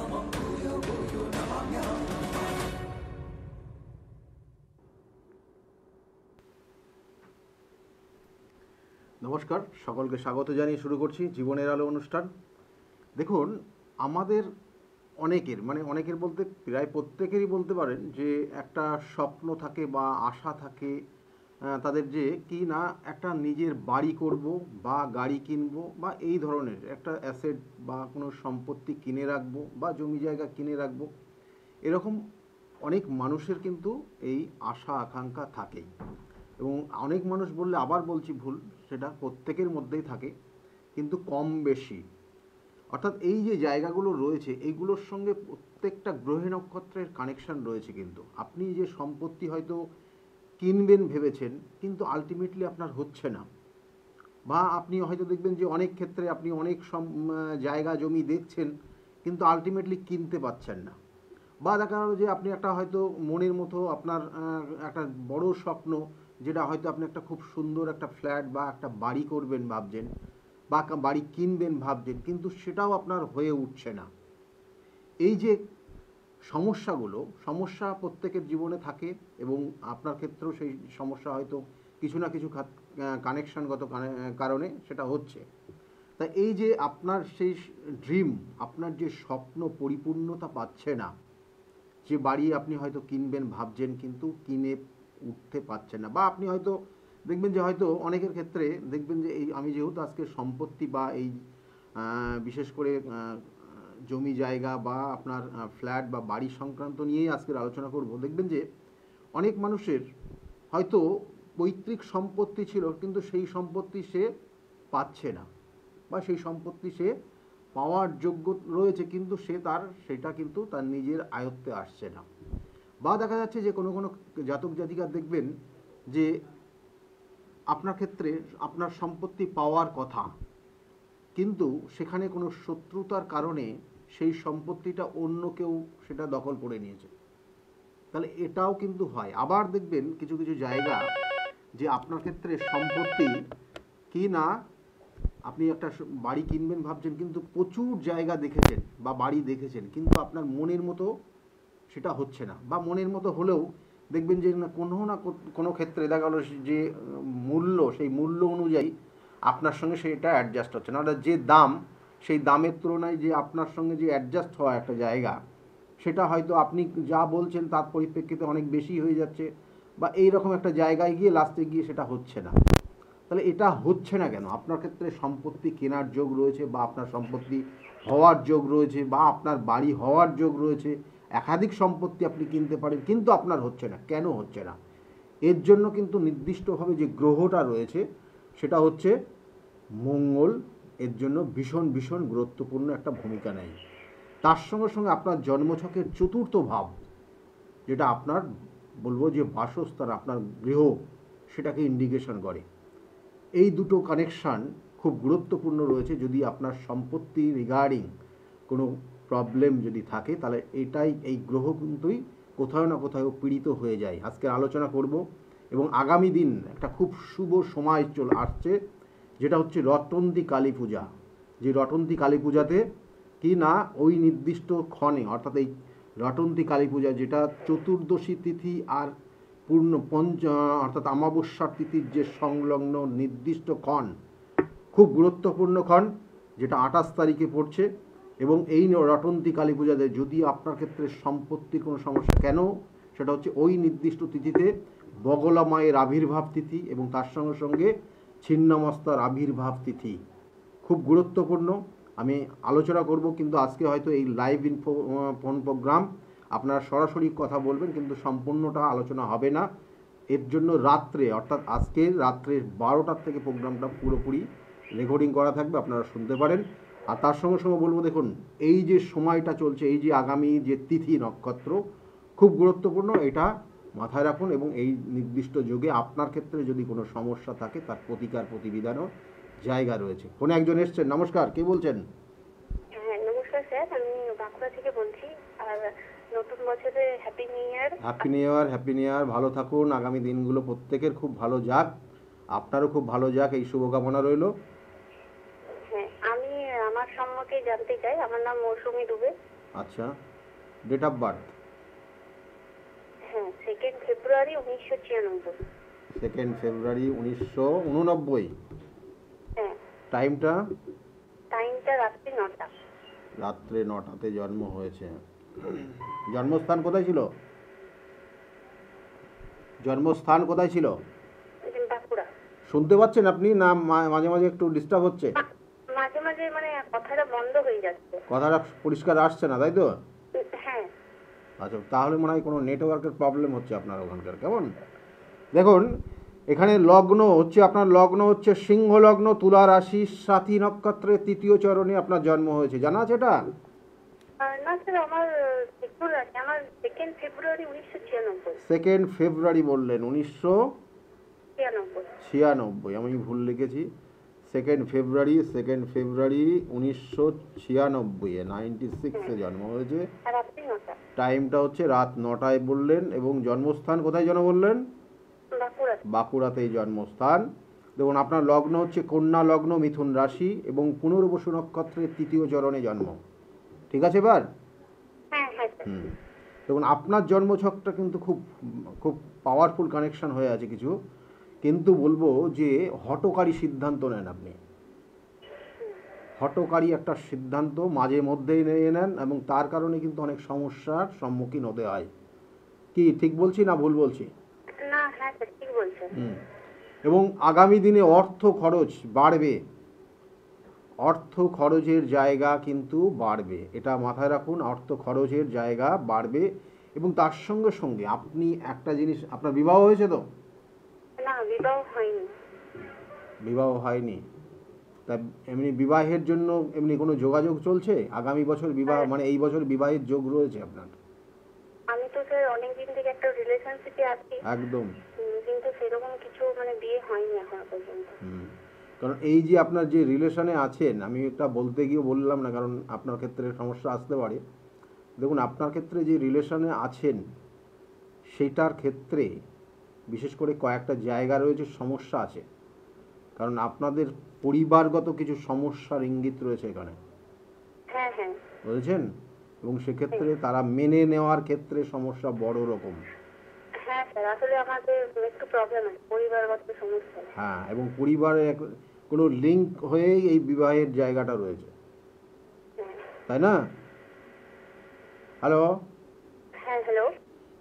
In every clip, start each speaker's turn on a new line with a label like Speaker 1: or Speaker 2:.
Speaker 1: নমস্কার, সকলকে স্বাগত জানিয়ে শুরু করছি জীবনের আলো অনুষ্ঠান। দেখুন, আমাদের অনেকের বলতে প্রায় প্রত্যেকেরই বলতে পারেন যে একটা স্বপ্ন থাকে বা আশা থাকে তাদের, যে কি না একটা নিজের বাড়ি করব বা গাড়ি কিনবো বা এই ধরনের একটা অ্যাসেট বা কোনো সম্পত্তি কিনে রাখবো বা জমি জায়গা কিনে রাখবো। এরকম অনেক মানুষের কিন্তু এই আশা আকাঙ্ক্ষা থাকেই, এবং অনেক মানুষ বললে আবার বলছি ভুল, সেটা প্রত্যেকের মধ্যেই থাকে, কিন্তু কম বেশি। অর্থাৎ এই যে জায়গাগুলো রয়েছে এইগুলোর সঙ্গে প্রত্যেকটা গ্রহ নক্ষত্রের কানেকশন রয়েছে। কিন্তু আপনি যে সম্পত্তি হয়তো কিনবেন ভেবেছেন, কিন্তু আলটিমেটলি আপনার হচ্ছে না, বা আপনি হয়তো দেখবেন যে অনেক ক্ষেত্রে আপনি অনেক জায়গা জমি দেখছেন, কিন্তু আলটিমেটলি কিনতে পারছেন না। বা দেখা গেল যে আপনি একটা হয়তো মনের মতো আপনার একটা বড় স্বপ্ন, যেটা হয়তো আপনি একটা খুব সুন্দর একটা ফ্ল্যাট বা একটা বাড়ি করবেন ভাবছেন, বা বাড়ি কিনবেন ভাবছেন, কিন্তু সেটাও আপনার হয়ে উঠছে না। এই যে সমস্যা প্রত্যেকের জীবনে থাকে, এবং আপনার ক্ষেত্রেও সেই সমস্যা হয়তো কিছু না কিছু কানেকশনগত কারণে সেটা হচ্ছে। তাই এই যে আপনার সেই ড্রিম, আপনার যে স্বপ্ন পরিপূর্ণতা পাচ্ছে না, যে বাড়ি আপনি হয়তো কিনবেন ভাবছেন কিন্তু কিনে উঠতে পারছেন না, বা আপনি হয়তো দেখবেন যে হয়তো অনেকের ক্ষেত্রে দেখবেন যে এই আমি যেহেতু আজকে সম্পত্তি বা এই বিশেষ করে জমি জায়গা বা আপনার ফ্ল্যাট বা বাড়ি সংক্রান্ত নিয়েই আজকের আলোচনা করব। দেখবেন যে অনেক মানুষের হয়তো পৈতৃক সম্পত্তি ছিল, কিন্তু সেই সম্পত্তি সে পাচ্ছে না, বা সেই সম্পত্তি সে পাওয়ার যোগ্য রয়েছে, কিন্তু সেটা কিন্তু তার নিজের আয়ত্তে আসছে না। বা দেখা যাচ্ছে যে কোনো কোনো জাতক জাতিকার দেখবেন যে আপনার ক্ষেত্রে আপনার সম্পত্তি পাওয়ার কথা, কিন্তু সেখানে কোনো শত্রুতার কারণে সেই সম্পত্তিটা অন্য কেউ সেটা দখল করে নিয়েছে। তাহলে এটাও কিন্তু হয়। আবার দেখবেন কিছু কিছু জায়গা যে আপনার ক্ষেত্রে সম্পত্তি কি না, আপনি একটা বাড়ি কিনবেন ভাবছেন, কিন্তু প্রচুর জায়গা দেখেছেন বা বাড়ি দেখেছেন, কিন্তু আপনার মনের মতো সেটা হচ্ছে না, বা মনের মতো হলেও দেখবেন যে না কোনো ক্ষেত্রে দেখা গেলো যে মূল্য, সেই মূল্য অনুযায়ী আপনার সঙ্গে সেটা অ্যাডজাস্ট হচ্ছে না। অর্থাৎ যে দাম, সেই দামের তুলনায় যে আপনার সঙ্গে যে অ্যাডজাস্ট হওয়া একটা জায়গা, সেটা হয়তো আপনি যা বলছেন তার পরিপ্রেক্ষিতে অনেক বেশি হয়ে যাচ্ছে, বা এই রকম একটা জায়গায় গিয়ে লাস্টে গিয়ে সেটা হচ্ছে না। তাহলে এটা হচ্ছে না কেন? আপনার ক্ষেত্রে সম্পত্তি কেনার যোগ রয়েছে, বা আপনার সম্পত্তি হওয়ার যোগ রয়েছে, বা আপনার বাড়ি হওয়ার যোগ রয়েছে, একাধিক সম্পত্তি আপনি কিনতে পারেন, কিন্তু আপনার হচ্ছে না। কেন হচ্ছে না? এর জন্য কিন্তু নির্দিষ্টভাবে যে গ্রহটা রয়েছে সেটা হচ্ছে মঙ্গল, এর জন্য ভীষণ ভীষণ গুরুত্বপূর্ণ একটা ভূমিকা নেয়। তার সঙ্গে সঙ্গে আপনার জন্মছকের চতুর্থ ভাব, যেটা আপনার বলবো যে বাসস্থান, আপনার গৃহ, সেটাকে ইন্ডিকেশন করে। এই দুটো কানেকশান খুব গুরুত্বপূর্ণ রয়েছে। যদি আপনার সম্পত্তি রিগার্ডিং কোনো প্রবলেম যদি থাকে, তাহলে এই গ্রহ কিন্তুই কোথাও না কোথাও পীড়িত হয়ে যায়। আজকে আলোচনা করব, এবং আগামী দিন একটা খুব শুভ সময় চলে আসছে, যেটা হচ্ছে রটন্তী কালী পূজা। যে রটন্তী কালী পূজাতে কি না ওই নির্দিষ্ট ক্ষণে, অর্থাৎ এই রটন্তী কালী পূজা, যেটা চতুর্দশী তিথি আর অর্থাৎ অমাবস্যার তিথির যে সংলগ্ন নির্দিষ্ট ক্ষণ, খুব গুরুত্বপূর্ণ ক্ষণ, যেটা 28 তারিখে পড়ছে। এবং এই রটন্তী কালী পূজাতে যদি আপনার ক্ষেত্রে সম্পত্তির কোনো সমস্যা, কেন সেটা হচ্ছে ওই নির্দিষ্ট তিথিতে বগলা মায়ের আবির্ভাব তিথি, এবং তার সঙ্গে সঙ্গে ছিন্নমস্তার আবির্ভাব তিথি। খুব গুরুত্বপূর্ণ আমি আলোচনা করব, কিন্তু আজকে হয়তো এই লাইভ ফোন প্রোগ্রাম আপনারা সরাসরি কথা বলবেন, কিন্তু সম্পূর্ণটা আলোচনা হবে না। এর জন্য রাত্রে, অর্থাৎ আজকে রাত্রে 12টার থেকে প্রোগ্রামটা পুরোপুরি রেকর্ডিং করা থাকবে, আপনারা শুনতে পারেন। আর তার সঙ্গে সঙ্গে বলবো, দেখুন এই যে সময়টা চলছে, এই যে আগামী যে তিথি নক্ষত্র, খুব গুরুত্বপূর্ণ, এটা মাথায় রাখুন। এবং এই নির্দিষ্ট যুগে আপনার ক্ষেত্রে যদি কোনো সমস্যা থাকে, তার প্রতিকার প্রতিবিধানও জায়গা রয়েছে। ফোনে একজন এসছেন। নমস্কার, কে বলছেন?
Speaker 2: হ্যাঁ নমস্কার স্যার, আমি বাঁকুড়া থেকে বলছি। আর নতুন বছরে happy new year.
Speaker 1: Happy new year, happy new year. ভালো থাকুন, আগামী দিনগুলো প্রত্যেকের খুব ভালো যাক, আপনারও খুব ভালো যাক, এই শুভকামনা রইল।
Speaker 2: হ্যাঁ, আমি আমার সম্পর্কে জানতে চাই। আমার নাম মৌসুমী দুবে।
Speaker 1: আচ্ছা, ডেট অফ বার্থ
Speaker 2: হ্যাঁ 2 ফেব্রুয়ারি 1996।
Speaker 1: 2 ফেব্রুয়ারি 1989।
Speaker 2: হ্যাঁ
Speaker 1: টাইমটা
Speaker 2: টাইমটা রাত্রি 9টা।
Speaker 1: রাত্রে 9টাতে জন্ম হয়েছে। জন্মস্থান কোথায় ছিল? জন্মস্থান কোথায় ছিল?
Speaker 2: বাঁকুড়া।
Speaker 1: শুনতে পাচ্ছেন আপনি না মাঝে মাঝে একটু ডিস্টার্ব হচ্ছে?
Speaker 2: মাঝে মাঝে মানে কথাটা বন্ধ হয়ে যাচ্ছে।
Speaker 1: কথাটা পরিষ্কার আসছে না, তাই তো?
Speaker 2: হ্যাঁ
Speaker 1: আচ্ছা, তাহলে মনে হয় কোনো নেটওয়ার্কের প্রবলেম হচ্ছে আপনার ওখানকার। কেমন, দেখুন এখানে লগ্ন হচ্ছে, আপনার লগ্ন হচ্ছে সিংহ লগ্ন, তুলা রাশি, স্বাতী নক্ষত্রের 3য় চরণে আপনার জন্ম হয়েছে। জানা আছে এটা?
Speaker 2: না স্যার আমার ফেব্রুয়ারি, আমার 2 ফেব্রুয়ারি 1996।
Speaker 1: 2 ফেব্রুয়ারি বললেন
Speaker 2: 96।
Speaker 1: 1996, আমি ভুল লিখেছি। 2 ফেব্রুয়ারি 1996, 96-এ জন্ম হয়েছে।
Speaker 2: রাত্রি 9টা।
Speaker 1: টাইমটা হচ্ছে রাত 9টায় বললেন, এবং জন্মস্থান কোথায় যেন বললেন?
Speaker 2: বাঁকুড়া।
Speaker 1: বাঁকুড়াতেই জন্মস্থান। দেখুন আপনার লগ্ন হচ্ছে কন্যা লগ্ন, মিথুন রাশি, এবং পুনর্বসু নক্ষত্রের 3য় চরণে জন্ম। ঠিক আছে এবার?
Speaker 2: হ্যাঁ হ্যাঁ স্যার।
Speaker 1: দেখুন আপনার জন্মছকটা কিন্তু খুব খুব পাওয়ারফুল কানেকশন হয়ে আছে কিছু, কিন্তু বলবো যে হঠকারী সিদ্ধান্ত নেন আপনি। হঠকারী একটা সিদ্ধান্ত মাঝে মধ্যেই নিয়ে নেন, এবং তার কারণে কিন্তু অনেক সমস্যার সম্মুখীন হতে হয়। কি ঠিক বলছি না ভুল বলছি?
Speaker 2: না হ্যাঁ স্যার ঠিক বলছেন।
Speaker 1: এবং আগামী দিনে অর্থ খরচ বাড়বে, অর্থ খরচের জায়গা কিন্তু বাড়বে, এটা মাথায় রাখুন। অর্থ খরচের জায়গা বাড়বে, এবং তার সঙ্গে সঙ্গে আপনি একটা জিনিস, আপনার বিবাহ হয়েছে তো?
Speaker 2: না বিবাহ হয়নি।
Speaker 1: বিবাহ হয়নি? তা এমনি বিবাহের জন্য এমনি কোনো যোগাযোগ চলছে? আগামী বছর বিবাহ, মানে এই বছর বিবাহের যোগ রয়েছে আপনার।
Speaker 2: আমি তো স্যার অনেকদিন থেকে একটা রিলেশনশিপে আছি।
Speaker 1: একদম।
Speaker 2: কিন্তু সেরকম কিছু মানে বিয়ে হয়নি এখনো পর্যন্ত।
Speaker 1: কারণ এই যে আপনার যে রিলেশনে আছেন, আমি এটা বলতে গিয়ে বললাম না, কারণ আপনার ক্ষেত্রে সমস্যা আসতে পারে। দেখুন আপনার ক্ষেত্রে যে রিলেশনে আছেন সেটার ক্ষেত্রে বিশেষ করে কয়েকটা জায়গা রয়েছে সমস্যা আছে, কারণ আপনাদের পরিবারগত কিছু সমস্যার ইঙ্গিত রয়েছে এখানে,
Speaker 2: হ্যাঁ হ্যাঁ
Speaker 1: বুঝেছেন? এবং সেক্ষেত্রে তারা মেনে নেওয়ার ক্ষেত্রে সমস্যা বড় রকম।
Speaker 2: হ্যাঁ স্যার আসলে আমাদের একটু প্রবলেম আছে, পরিবারগত সমস্যা।
Speaker 1: হ্যাঁ, এবং পরিবারে কোনো লিঙ্ক হয়েই এই বিবাহের জায়গাটা রয়েছে, তাই না? হ্যালো,
Speaker 2: হ্যাঁ হ্যালো।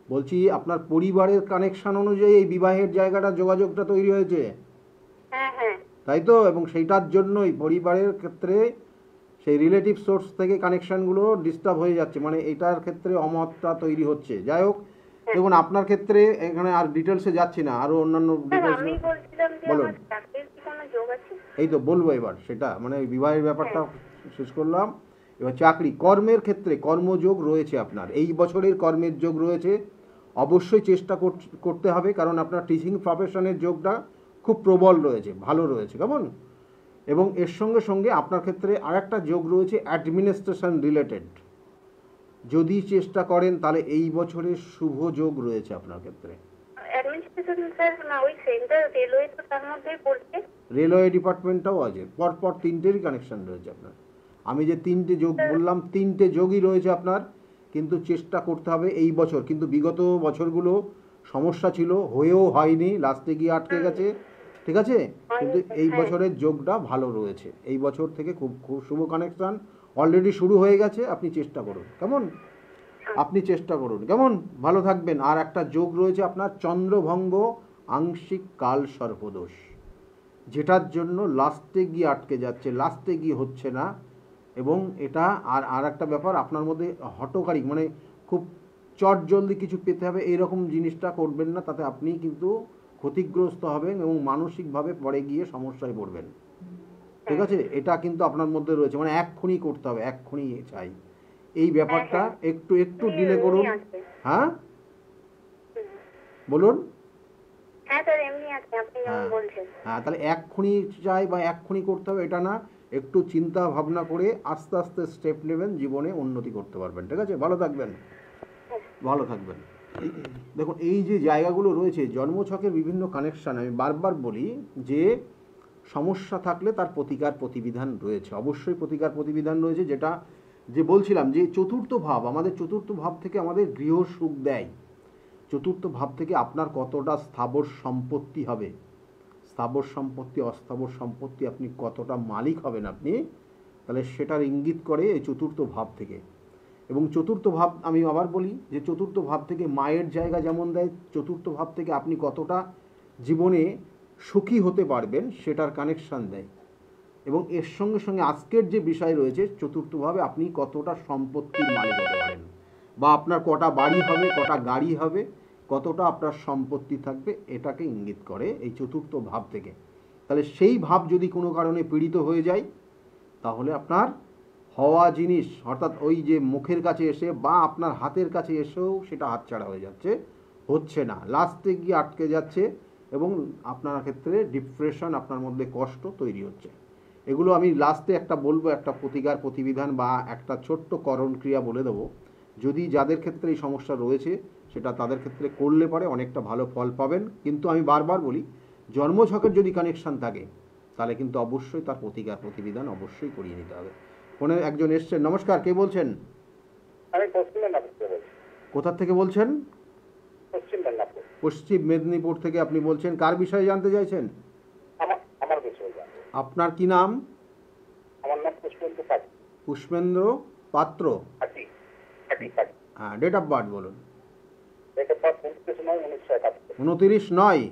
Speaker 1: বলছি আপনার পরিবারের কানেকশন অনুযায়ী এই বিবাহের জায়গাটা, যোগাযোগটা তৈরি হয়েছে,
Speaker 2: হ্যাঁ হ্যাঁ
Speaker 1: তাই তো? এবং সেইটার জন্যই পরিবারের ক্ষেত্রে সেই রিলেটিভ সোর্স থেকে কানেকশানগুলো ডিস্টার্ব হয়ে যাচ্ছে, মানে এটার ক্ষেত্রে অমতটা তৈরি হচ্ছে। যাই হোক, দেখুন আপনার ক্ষেত্রে এখানে আর ডিটেলসে যাচ্ছি না, আরও অন্যান্য ডিটেলস।
Speaker 2: আমি বলছিলাম যে
Speaker 1: বলুন।
Speaker 2: আমার চাকরির কি কোনো যোগ আছে?
Speaker 1: এই তো বলবো এবার, সেটা মানে ওই বিবাহের ব্যাপারটা শেষ করলাম। এবার চাকরি কর্মের ক্ষেত্রে কর্মযোগ রয়েছে আপনার, এই বছরের কর্মের যোগ রয়েছে। অবশ্যই চেষ্টা করতে হবে, কারণ আপনার টিচিং প্রফেশনের যোগটা খুব প্রবল রয়েছে, ভালো রয়েছে, কেমন? এবং এর সঙ্গে সঙ্গে আপনার ক্ষেত্রে আরেকটা যোগ রয়েছে অ্যাডমিনিস্ট্রেশন রিলেটেড। যদি চেষ্টা করেন তাহলে এই বছরের শুভ যোগ রয়েছে আপনার ক্ষেত্রে।
Speaker 2: অ্যাডমিনিস্ট্রেশন স্যার না ওই সেন্টার রেলওয়ে তো তার মধ্যেই পড়ছে।
Speaker 1: রেলওয়ে ডিপার্টমেন্টটাও আছে, পরপর 3টেরই কানেকশন রয়েছে আপনার। আমি যে 3টে যোগ বললাম, 3টে যোগই রয়েছে আপনার, কিন্তু চেষ্টা করতে হবে এই বছর। কিন্তু বিগত বছরগুলো সমস্যা ছিল, হয়েও হয়নি, লাস্টে গিয়ে আটকে গেছে, ঠিক আছে? কিন্তু এই বছরের যোগটা ভালো রয়েছে, এই বছর থেকে খুব খুব শুভ কানেকশন অলরেডি শুরু হয়ে গেছে। আপনি চেষ্টা করুন, কেমন? আপনি চেষ্টা করুন, কেমন? ভালো থাকবেন। আর একটা যোগ রয়েছে আপনার চন্দ্রভঙ্গ আংশিক কাল সর্পদোষ, যেটার জন্য লাস্টে গিয়ে আটকে যাচ্ছে, লাস্টে গিয়ে হচ্ছে না। এবং এটা আর একটা ব্যাপার, আপনার মধ্যে হঠকারী, মানে খুব চট জলদি কিছু পেতে হবে এইরকম জিনিসটা করবেন না, তাতে আপনি কিন্তু ক্ষতিগ্রস্ত হবেন এবং মানসিকভাবে পরে গিয়ে সমস্যায় পড়বেন, ঠিক আছে? এটা কিন্তু আপনার মধ্যে রয়েছে, মানে এক্ষুনি করতে হবে, এক্ষুনি চাই এই ব্যাপারটা। একটু একটু ডিলে করুন। হ্যাঁ বলুন।
Speaker 2: হ্যাঁ স্যার এমনি আছে আপনি যেমন বলছেন।
Speaker 1: হ্যাঁ, তাহলে এক্ষুনি চাই বা এক্ষুনি করতে হবে এটা না, একটু চিন্তা ভাবনা করে আস্তে আস্তে স্টেপ নেবেন, জীবনে উন্নতি করতে পারবেন, ঠিক আছে? ভালো থাকবেন, ভালো থাকবেন। দেখুন এই যে জায়গাগুলো রয়েছে জন্মছকের বিভিন্ন কানেকশান, আমি বারবার বলি যে সমস্যা থাকলে তার প্রতিকার প্রতিবিধান রয়েছে, অবশ্যই প্রতিকার প্রতিবিধান রয়েছে, যেটা যে বলছিলাম যে চতুর্থ ভাব, আমাদের চতুর্থ ভাব থেকে আমাদের গৃহ সুখ দেয়। চতুর্থ ভাব থেকে আপনার কতটা স্থাবর সম্পত্তি হবে, স্থাবর সম্পত্তি অস্থাবর সম্পত্তি আপনি কতটা মালিক হবেন আপনি, তাহলে সেটার ইঙ্গিত করে এই চতুর্থ ভাব থেকে। এবং চতুর্থ ভাব, আমি আবার বলি যে চতুর্থ ভাব থেকে মায়ের জায়গা যেমন দেয়, চতুর্থ ভাব থেকে আপনি কতটা জীবনে সুখী হতে পারবেন সেটার কানেকশান দেয়। এবং এর সঙ্গে সঙ্গে আজকের যে বিষয় রয়েছে চতুর্থভাবে আপনি কতটা সম্পত্তির মালিক হতে পারেন, বা আপনার কটা বাড়ি হবে, কটা গাড়ি হবে, কতটা আপনার সম্পত্তি থাকবে, এটাকে ইঙ্গিত করে এই চতুর্থ ভাব থেকে। তাহলে সেই ভাব যদি কোনো কারণে পীড়িত হয়ে যায়, তাহলে আপনার হওয়া জিনিস, অর্থাৎ ওই যে মুখের কাছে এসে বা আপনার হাতের কাছে এসেও সেটা হাতছাড়া হয়ে যাচ্ছে, হচ্ছে না, লাস্টে গিয়ে আটকে যাচ্ছে, এবং আপনার ক্ষেত্রে ডিপ্রেশন, আপনার মধ্যে কষ্ট তৈরি হচ্ছে। এগুলো আমি লাস্টে একটা বলবো, একটা প্রতিকার প্রতিবিধান বা একটা ছোট্ট করণ ক্রিয়া বলে দেবো। যদি যাদের ক্ষেত্রে এই সমস্যা রয়েছে সেটা তাদের ক্ষেত্রে করলে পরে অনেকটা ভালো ফল পাবেন। কিন্তু আমি বারবার বলি, জন্মছকের যদি কানেকশান থাকে তাহলে কিন্তু অবশ্যই তার প্রতিকার প্রতিবিধান অবশ্যই করিয়ে নিতে হবে। ফোনে একজন এসছেন। নমস্কার, কে বলছেন?
Speaker 3: আমি পশ্চিম মেদিনীপুর থেকে বলছি।
Speaker 1: কোথা থেকে বলছেন?
Speaker 3: পশ্চিম মেদিনীপুর।
Speaker 1: পশ্চিম মেদিনীপুর থেকে আপনি বলছেন, কার বিষয়ে জানতে চাইছেন?
Speaker 3: আমার বিষয় জানতে।
Speaker 1: আপনার কি নাম?
Speaker 3: আমার নাম পুষ্পেন্দু পাত্র।
Speaker 1: পুষ্পেন্দ্র পাত্র।
Speaker 3: পাটি।
Speaker 1: হ্যাঁ, ডেট অফ বার্থ বলুন।
Speaker 3: এটা 29/9/1971।
Speaker 1: 29/9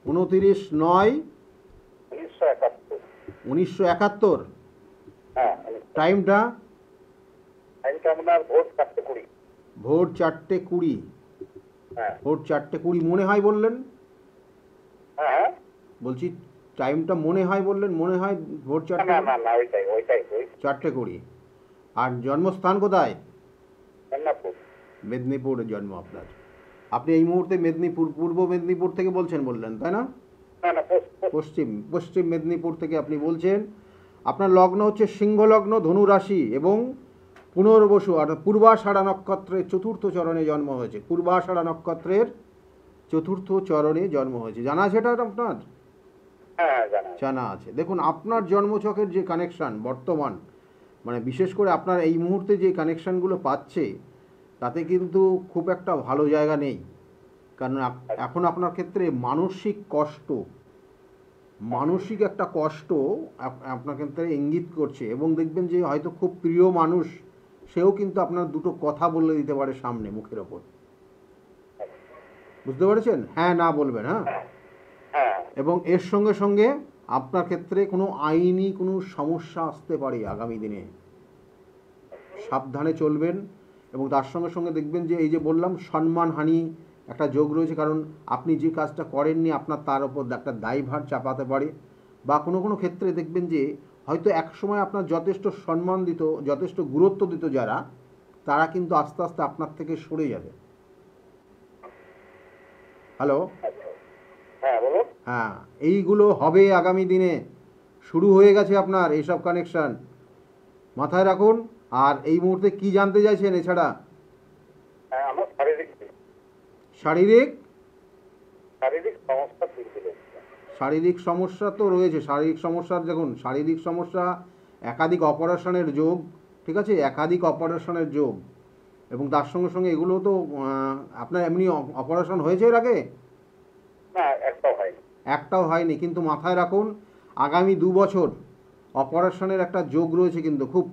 Speaker 3: 19/9/1971।
Speaker 1: 1971।
Speaker 3: হ্যাঁ।
Speaker 1: টাইমটা?
Speaker 3: টাইমটা আপনার ভোর 4:20।
Speaker 1: ভোর 4:20।
Speaker 3: হ্যাঁ।
Speaker 1: ভোর 4:20 মনে হয় বললেন?
Speaker 3: হ্যাঁ,
Speaker 1: বলছি টাইমটা মনে হয় বললেন, মনে হয় ভোর 4:20?
Speaker 3: না, ওইটাই
Speaker 1: 4:20। আর জন্মস্থান কোথায়?
Speaker 3: মেদিনীপুর।
Speaker 1: মেদিনীপুরে জন্ম আপনার। আপনি এই মুহূর্তে মেদিনীপুর, পূর্ব মেদিনীপুর থেকে বলছেন বললেন, তাই না?
Speaker 3: না,
Speaker 1: পশ্চিম মেদিনীপুর থেকে আপনি বলছেন। আপনার লগ্ন হচ্ছে সিংহ লগ্ন, ধনু রাশি, এবং পুনর্বসু অর্থাৎ পূর্বাষাঢ়া নক্ষত্রের চতুর্থ চরণে জন্ম হয়েছে। পূর্বাষাঢ়া নক্ষত্রের চতুর্থ চরণে জন্ম হয়েছে। জানা আছে এটা আপনার?
Speaker 3: হ্যাঁ,
Speaker 1: জানা আছে। দেখুন আপনার জন্মছকের যে কানেকশান বর্তমান, মানে বিশেষ করে আপনার এই মুহূর্তে যে কানেকশানগুলো পাচ্ছে, তাতে কিন্তু খুব একটা ভালো জায়গা নেই। কারণ এখন আপনার ক্ষেত্রে মানসিক কষ্ট, মানসিক একটা কষ্ট আপনার ক্ষেত্রে ইঙ্গিত করছে। এবং দেখবেন যে হয়তো খুব প্রিয় মানুষ, সেও কিন্তু আপনার দুটো কথা বলে দিতে পারে সামনে মুখের ওপর। বুঝতে পেরেছেন? হ্যাঁ না বলবেন। হ্যাঁ। এবং এর সঙ্গে সঙ্গে আপনার ক্ষেত্রে কোনো আইনি কোনো সমস্যা আসতে পারে আগামী দিনে, সাবধানে চলবেন। এবং তার সঙ্গে সঙ্গে দেখবেন যে এই যে বললাম সম্মানহানি একটা যোগ রয়েছে, কারণ আপনি যে কাজটা করেননি আপনার তার ওপর একটা দায়ভার চাপাতে পারে। বা কোনো কোনো ক্ষেত্রে দেখবেন যে হয়তো একসময় আপনার যথেষ্ট সম্মান দিত, যথেষ্ট গুরুত্ব দিত যারা, তারা কিন্তু আস্তে আস্তে আপনার থেকে সরে যাবে। হ্যালো?
Speaker 3: হ্যাঁ, বলুন।
Speaker 1: হ্যাঁ, এইগুলো হবে আগামী দিনে, শুরু হয়ে গেছে আপনার এইসব কানেকশান, মাথায় রাখুন। আর এই মুহূর্তে কি জানতে চাইছেন এছাড়া?
Speaker 3: আমার
Speaker 1: শারীরিক
Speaker 3: সমস্যা ঠিক ছিল।
Speaker 1: শারীরিক সমস্যা তো রয়েছে। শারীরিক সমস্যার, দেখুন শারীরিক সমস্যা একাধিক অপারেশনের যোগ, ঠিক আছে, একাধিক অপারেশনের যোগ। এবং তার সঙ্গে সঙ্গে এগুলো তো আপনার এমনি অপারেশন হয়েছে এর আগে?
Speaker 3: না,
Speaker 1: একটাও হয়নি। কিন্তু মাথায় রাখুন আগামী 2 বছর অপারেশনের একটা যোগ রয়েছে, কিন্তু খুব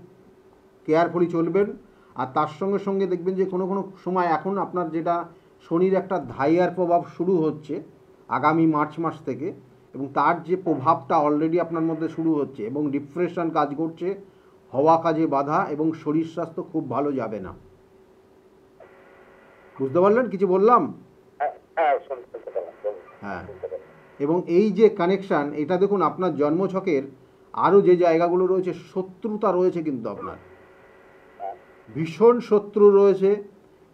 Speaker 1: কেয়ারফুলি চলবেন। আর তার সঙ্গে সঙ্গে দেখবেন যে কোনো কোনো সময় এখন আপনার যেটা শনির একটা ধাইয়ার প্রভাব শুরু হচ্ছে আগামী মার্চ মাস থেকে, এবং তার যে প্রভাবটা অলরেডি আপনার মধ্যে শুরু হচ্ছে, এবং ডিপ্রেশন কাজ করছে, হওয়া কাজে বাধা, এবং শরীর স্বাস্থ্য খুব ভালো যাবে না। বুঝতে পারলেন কিছু বললাম? হ্যাঁ। এবং এই যে কানেকশান, এটা দেখুন আপনার জন্মছকের আরও যে জায়গাগুলো রয়েছে, শত্রুতা রয়েছে কিন্তু আপনার ভীষণ শত্রু রয়েছে,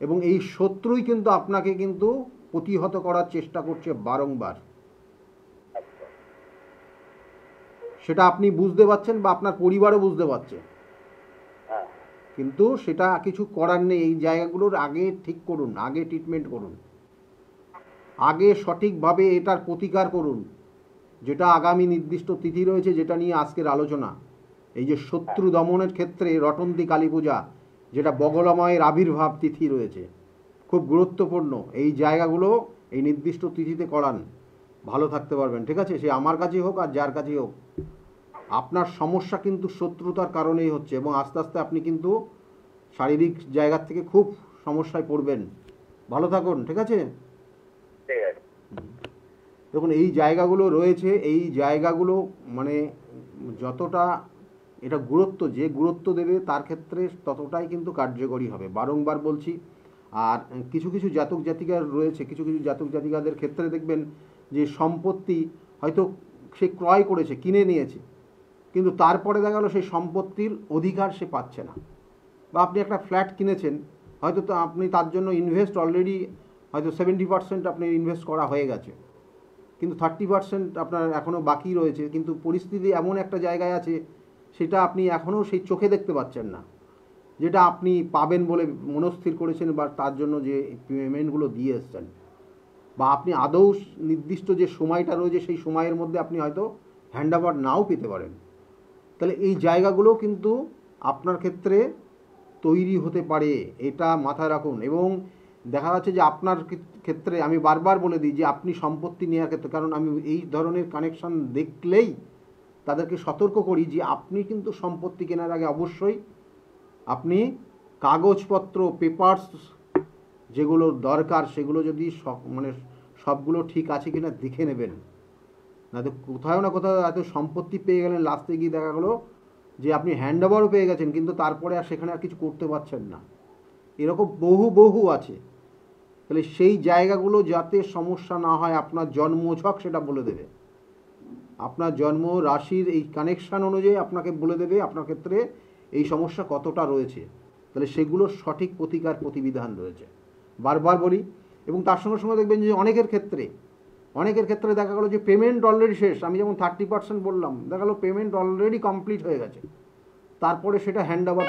Speaker 1: এবং এই শত্রুই কিন্তু আপনাকে কিন্তু প্রতিহত করার চেষ্টা করছে বারংবার। সেটা আপনি বুঝতে পারছেন বা আপনার পরিবারও বুঝতে পারছে, কিন্তু সেটা কিছু করার নেই। এই জায়গাগুলোর আগে ঠিক করুন, আগে ট্রিটমেন্ট করুন, আগে সঠিকভাবে এটার প্রতিকার করুন, যেটা আগামী নির্দিষ্ট তিথি রয়েছে, যেটা নিয়ে আজকের আলোচনা, এই যে শত্রু দমনের ক্ষেত্রে রটন্তী কালী পূজা, যেটা বগলাময়ের আবির্ভাব তিথি রয়েছে, খুব গুরুত্বপূর্ণ। এই জায়গাগুলো এই নির্দিষ্ট তিথিতে করান, ভালো থাকতে পারবেন। ঠিক আছে, সে আমার কাছেই হোক আর যার কাছেই হোক, আপনার সমস্যা কিন্তু শত্রুতার কারণেই হচ্ছে, এবং আস্তে আস্তে আপনি কিন্তু শারীরিক জায়গার থেকে খুব সমস্যায় পড়বেন। ভালো থাকুন, ঠিক আছে।
Speaker 3: ঠিক আছে।
Speaker 1: দেখুন এই জায়গাগুলো রয়েছে, এই জায়গাগুলো মানে যতটা এটা গুরুত্ব, যে গুরুত্ব দেবে তার ক্ষেত্রে ততটাই কিন্তু কার্যকরী হবে, বারংবার বলছি। আর কিছু কিছু জাতক জাতিকার রয়েছে, কিছু কিছু জাতক জাতিকাদের ক্ষেত্রে দেখবেন যে সম্পত্তি হয়তো সে ক্রয় করেছে, কিনে নিয়েছে, কিন্তু তারপরে দেখা গেলো সেই সম্পত্তির অধিকার সে পাচ্ছে না। বা আপনি একটা ফ্ল্যাট কিনেছেন, হয়তো তো আপনি তার জন্য ইনভেস্ট অলরেডি হয়তো 70% আপনি ইনভেস্ট করা হয়ে গেছে, কিন্তু 30% আপনার এখনও বাকি রয়েছে, কিন্তু পরিস্থিতি এমন একটা জায়গায় আছে সেটা আপনি এখনও সেই চোখে দেখতে পাচ্ছেন না, যেটা আপনি পাবেন বলে মনস্থির করেছেন বা তার জন্য যে পেমেন্টগুলো দিয়ে এসছেন, বা আপনি আদৌ নির্দিষ্ট যে সময়টা রয়েছে সেই সময়ের মধ্যে আপনি হয়তো হ্যান্ড ওভার নাও পেতে পারেন। তাহলে এই জায়গাগুলো কিন্তু আপনার ক্ষেত্রে তৈরি হতে পারে, এটা মাথায় রাখুন। এবং দেখা যাচ্ছে যে আপনার ক্ষেত্রে আমি বারবার বলে দিই যে আপনি সম্পত্তি নেওয়ার ক্ষেত্রে, কারণ আমি এই ধরনের কানেকশন দেখলেই তাদেরকে সতর্ক করি যে আপনি কিন্তু সম্পত্তি কেনার আগে অবশ্যই আপনি কাগজপত্র, পেপারস যেগুলো দরকার সেগুলো যদি মানে সবগুলো ঠিক আছে কিনা দেখে নেবেন। না তো কোথাও না কোথাও এত সম্পত্তি পেয়ে গেলেন, লাস্টে গিয়ে দেখা গেলো যে আপনি হ্যান্ড ওভারও পেয়ে গেছেন, কিন্তু তারপরে আর সেখানে আর কিছু করতে পারছেন না। এরকম বহু আছে। তাহলে সেই জায়গাগুলো যাতে সমস্যা না হয়, আপনার জন্মছক সেটা বলে দেবে, আপনার জন্ম রাশির এই কানেকশান অনুযায়ী আপনাকে বলে দেবে আপনার ক্ষেত্রে এই সমস্যা কতটা রয়েছে। তাহলে সেগুলোর সঠিক প্রতিকার প্রতিবিধান রয়েছে, বারবার বলি। এবং তার সঙ্গে সঙ্গে দেখবেন যে অনেকের ক্ষেত্রে দেখা গেলো যে পেমেন্ট অলরেডি শেষ, আমি যেমন 30% বললাম, দেখা গেলো পেমেন্ট অলরেডি কমপ্লিট হয়ে গেছে, তারপরে সেটা হ্যান্ড ওভার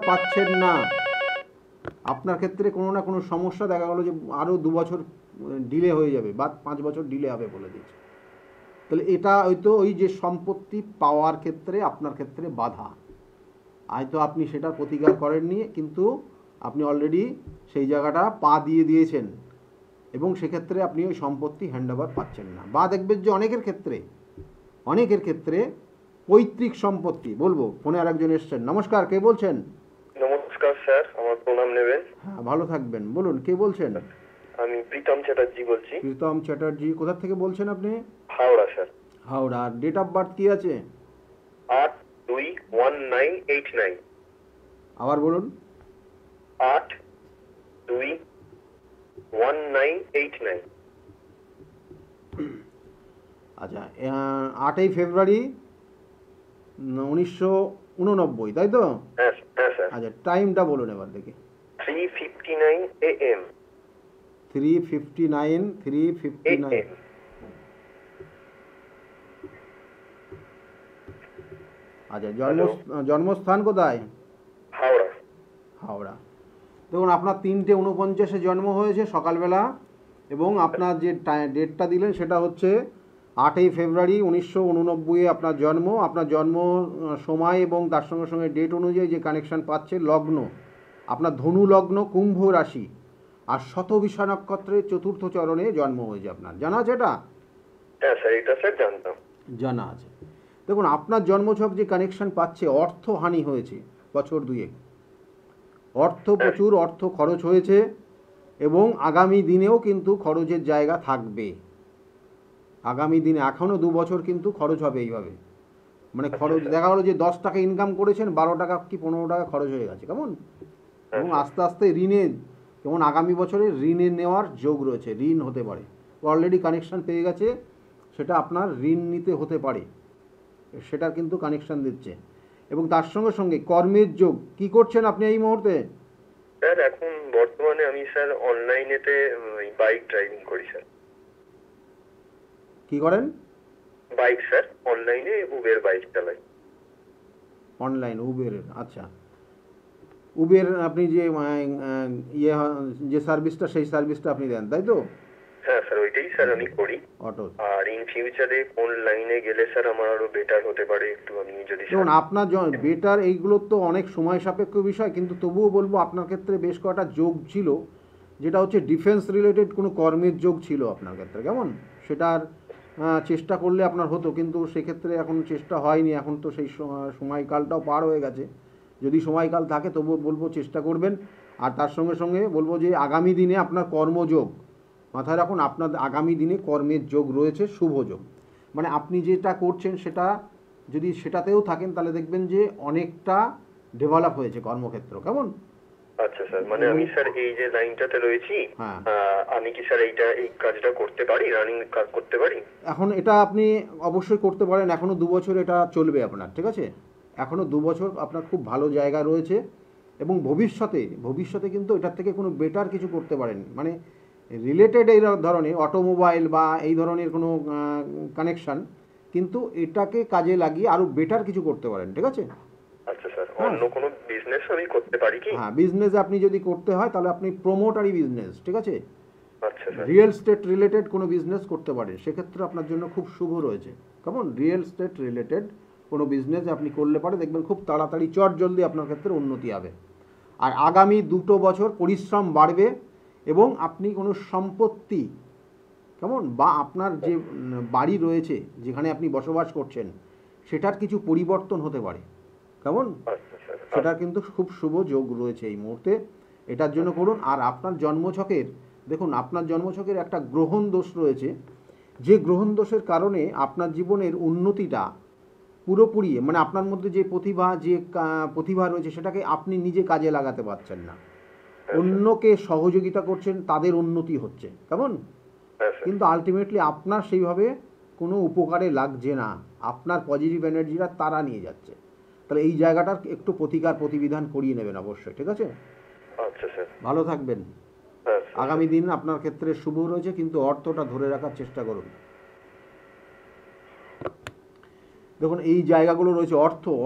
Speaker 1: পাচ্ছেন না। আপনার ক্ষেত্রে কোনো না কোনো সমস্যা দেখা গেলো যে আরও 2 বছর ডিলে হয়ে যাবে বা 5 বছর ডিলে হবে বলে দিচ্ছে। তাহলে এটা হয়তো ওই যে সম্পত্তি পাওয়ার ক্ষেত্রে আপনার ক্ষেত্রে বাধা, হয়তো আপনি সেটার প্রতিকার করেননি, কিন্তু আপনি অলরেডি সেই জায়গাটা পা দিয়ে দিয়েছেন, এবং সেক্ষেত্রে আপনি ওই সম্পত্তি হ্যান্ড ওভার পাচ্ছেন না। বা দেখবেন যে অনেকের ক্ষেত্রে পৈতৃক সম্পত্তি, বলবো ফোনে আরেকজন এসছেন। নমস্কার, কে বলছেন?
Speaker 3: নমস্কার স্যার, আমার প্রণাম নেবেন।
Speaker 1: হ্যাঁ, ভালো থাকবেন। বলুন, কে বলছেন?
Speaker 3: আমি প্রীতম চ্যাটার্জি বলছি।
Speaker 1: প্রীতম চ্যাটার্জি, কোথা থেকে বলছেন আপনি?
Speaker 3: Howrah sir.
Speaker 1: Howrah. Date of birth কি আছে?
Speaker 3: 8/2/1989।
Speaker 1: আবার বলুন।
Speaker 3: 8/2/1989।
Speaker 1: আচ্ছা, 8ই ফেব্রুয়ারি 1989, তাই তো?
Speaker 3: হ্যাঁ স্যার।
Speaker 1: আচ্ছা, টাইমটা বলুন এবার দেখি।
Speaker 3: 3:59 AM।
Speaker 1: 3:59। আচ্ছা, জন্মস্থান কোথায়? হাওড়া। দেখুন আপনার 3:49 জন্ম হয়েছে সকালবেলা, এবং আপনার যে ডেটটা দিলেন সেটা হচ্ছে 8ই ফেব্রুয়ারি 1989 আপনার জন্ম। আপনার জন্ম সময় এবং তার সঙ্গে সঙ্গে ডেট অনুযায়ী যে কানেকশান পাচ্ছে, লগ্ন আপনার ধনু লগ্ন, কুম্ভ রাশি, আর শতবিশা নক্ষত্রের 4র্থ চরণে জন্ম হয়েছে আপনার। জানা আছে এটা?
Speaker 3: হ্যাঁ স্যার, এটা স্যার জানতাম।
Speaker 1: জানা আছে। দেখুন আপনার জন্মছক যে কানেকশান পাচ্ছে, অর্থহানি হয়েছে বছর 2 প্রচুর অর্থ খরচ হয়েছে, এবং আগামী দিনেও কিন্তু খরচের জায়গা থাকবে। আগামী দিনে এখনও 2 বছর কিন্তু খরচ হবে এইভাবে, মানে খরচ দেখা গেলো যে 10 টাকা ইনকাম করেছেন, 12 টাকা কি 15 টাকা খরচ হয়ে গেছে, কেমন? এবং আস্তে আস্তে ঋণের, যেমন আগামী বছরে ঋণের নেওয়ার যোগ রয়েছে, ঋণ হতে পারে, অলরেডি কানেকশান পেয়ে গেছে, সেটা আপনার ঋণ নিতে হতে পারে, সেটার কিন্তু কানেকশান দিচ্ছে। এবং তার সঙ্গে সঙ্গে কর্মের যোগ। কি করছেন আপনি এই মুহূর্তে?
Speaker 3: স্যার এখন বর্তমানে আমি স্যার অনলাইনেতে বাইক ড্রাইভিং করি স্যার।
Speaker 1: কি করেন?
Speaker 3: বাইক স্যার, অনলাইনে উবের বাইক চালাই।
Speaker 1: অনলাইন উবেরের? আচ্ছা, উবের আপনি যে যে সার্ভিসটা, সেই সার্ভিসটা আপনি দেন, তাই তো?
Speaker 3: হ্যাঁ স্যার, ওইটাই স্যার আমি করি।
Speaker 1: অটো।
Speaker 3: আর ইন ফিউচারে কোন লাইনে গেলে স্যার আমার আরো বেটার হতে পারে, একটু আমি যদি
Speaker 1: দেখুন আপনার বেটার এইগুলো তো অনেক সময় সাপেক্ষ বিষয়, কিন্তু তবুও বলবো আপনার ক্ষেত্রে বেশ কয়েকটা যোগ ছিল, যেটা হচ্ছে ডিফেন্স রিলেটেড কোনো কর্মের যোগ ছিল আপনার ক্ষেত্রে, কেমন সেটার চেষ্টা করলে আপনার হতো, কিন্তু সেক্ষেত্রে এখন চেষ্টা হয়নি, এখন তো সেই সময়কালটাও পার হয়ে গেছে। যদি সময়কাল থাকে তবুও বলবো চেষ্টা করবেন। আর তার সঙ্গে সঙ্গে বলবো যে আগামী দিনে আপনার কর্মযোগ মাথায় রাখুন, আপনার আগামী দিনে কর্মের যোগ রয়েছে, শুভ যোগ। মানে আপনি যেটা করছেন সেটা যদি সেটাতেও থাকেন তাহলে দেখবেন যে অনেকটা ডেভেলপ হয়েছে কর্মক্ষেত্র, কেমন।
Speaker 3: আচ্ছা স্যার, মানে আমি স্যার এই যে লাইনটাতে রয়েছি,
Speaker 1: হ্যাঁ।
Speaker 3: আমি কি স্যার এই কাজটা করতে পারি, রানিং কাজ করতে পারি?
Speaker 1: এখন এটা আপনি অবশ্যই করতে পারেন, এখনও 2 বছর এটা চলবে আপনার, ঠিক আছে। এখনও 2 বছর আপনার খুব ভালো জায়গা রয়েছে, এবং ভবিষ্যতে কিন্তু এটার থেকে কোনো বেটার কিছু করতে পারেন, মানে রিলেটেড এই ধরনের অটোমোবাইল বা এই ধরনের কোনো কানেকশান, কিন্তু এটাকে কাজে লাগিয়ে আরও বেটার কিছু করতে পারেন, ঠিক আছে।
Speaker 3: আচ্ছা স্যার, অন্য কোনো বিজনেস আমি করতে পারি কি?
Speaker 1: হ্যাঁ, বিজনেস আপনি যদি করতে হয় তাহলে আপনি প্রমোটারি বিজনেস, ঠিক আছে,
Speaker 3: আচ্ছা স্যার।
Speaker 1: রিয়েল স্টেট রিলেটেড কোনো বিজনেস করতে পারেন, সেক্ষেত্রে আপনার জন্য খুব শুভ রয়েছে, কেমন। রিয়েল স্টেট রিলেটেড কোনো বিজনেস আপনি করলে পারে দেখবেন খুব তাড়াতাড়ি চট জলদি আপনার ক্ষেত্রে উন্নতি হবে। আর আগামী 2 বছর পরিশ্রম বাড়বে, এবং আপনি কোনো সম্পত্তি, কেমন, বা আপনার যে বাড়ি রয়েছে যেখানে আপনি বসবাস করছেন সেটার কিছু পরিবর্তন হতে পারে, কেমন।
Speaker 3: আচ্ছা স্যার।
Speaker 1: সেটার কিন্তু খুব শুভ যোগ রয়েছে এই মুহূর্তে, এটার জন্য করুন। আর আপনার জন্মছকের, দেখুন আপনার জন্মছকের একটা গ্রহণ দোষ রয়েছে, যে গ্রহণ দোষের কারণে আপনার জীবনের উন্নতিটা পুরোপুরি, মানে আপনার মধ্যে যে প্রতিভা রয়েছে সেটাকে আপনি নিজে কাজে লাগাতে পারছেন না, অন্যকে সহযোগিতা করছেন, তাদের উন্নতি হচ্ছে, কেমন। কিন্তু আলটিমেটলি আপনার সেইভাবে কোনো উপকারে লাগছে না, আপনার পজিটিভ এনার্জিটা তারা নিয়ে যাচ্ছে। তাহলে এই জায়গাটার একটু প্রতিবিধান করিয়ে নেবেন অবশ্যই, ঠিক আছে।
Speaker 3: আচ্ছা স্যার।
Speaker 1: ভালো থাকবেন। আগামী দিন আপনার ক্ষেত্রে শুভ রয়েছে, কিন্তু অর্থটা ধরে রাখার চেষ্টা করুন। দেখুন এই জায়গাগুলো রয়েছে,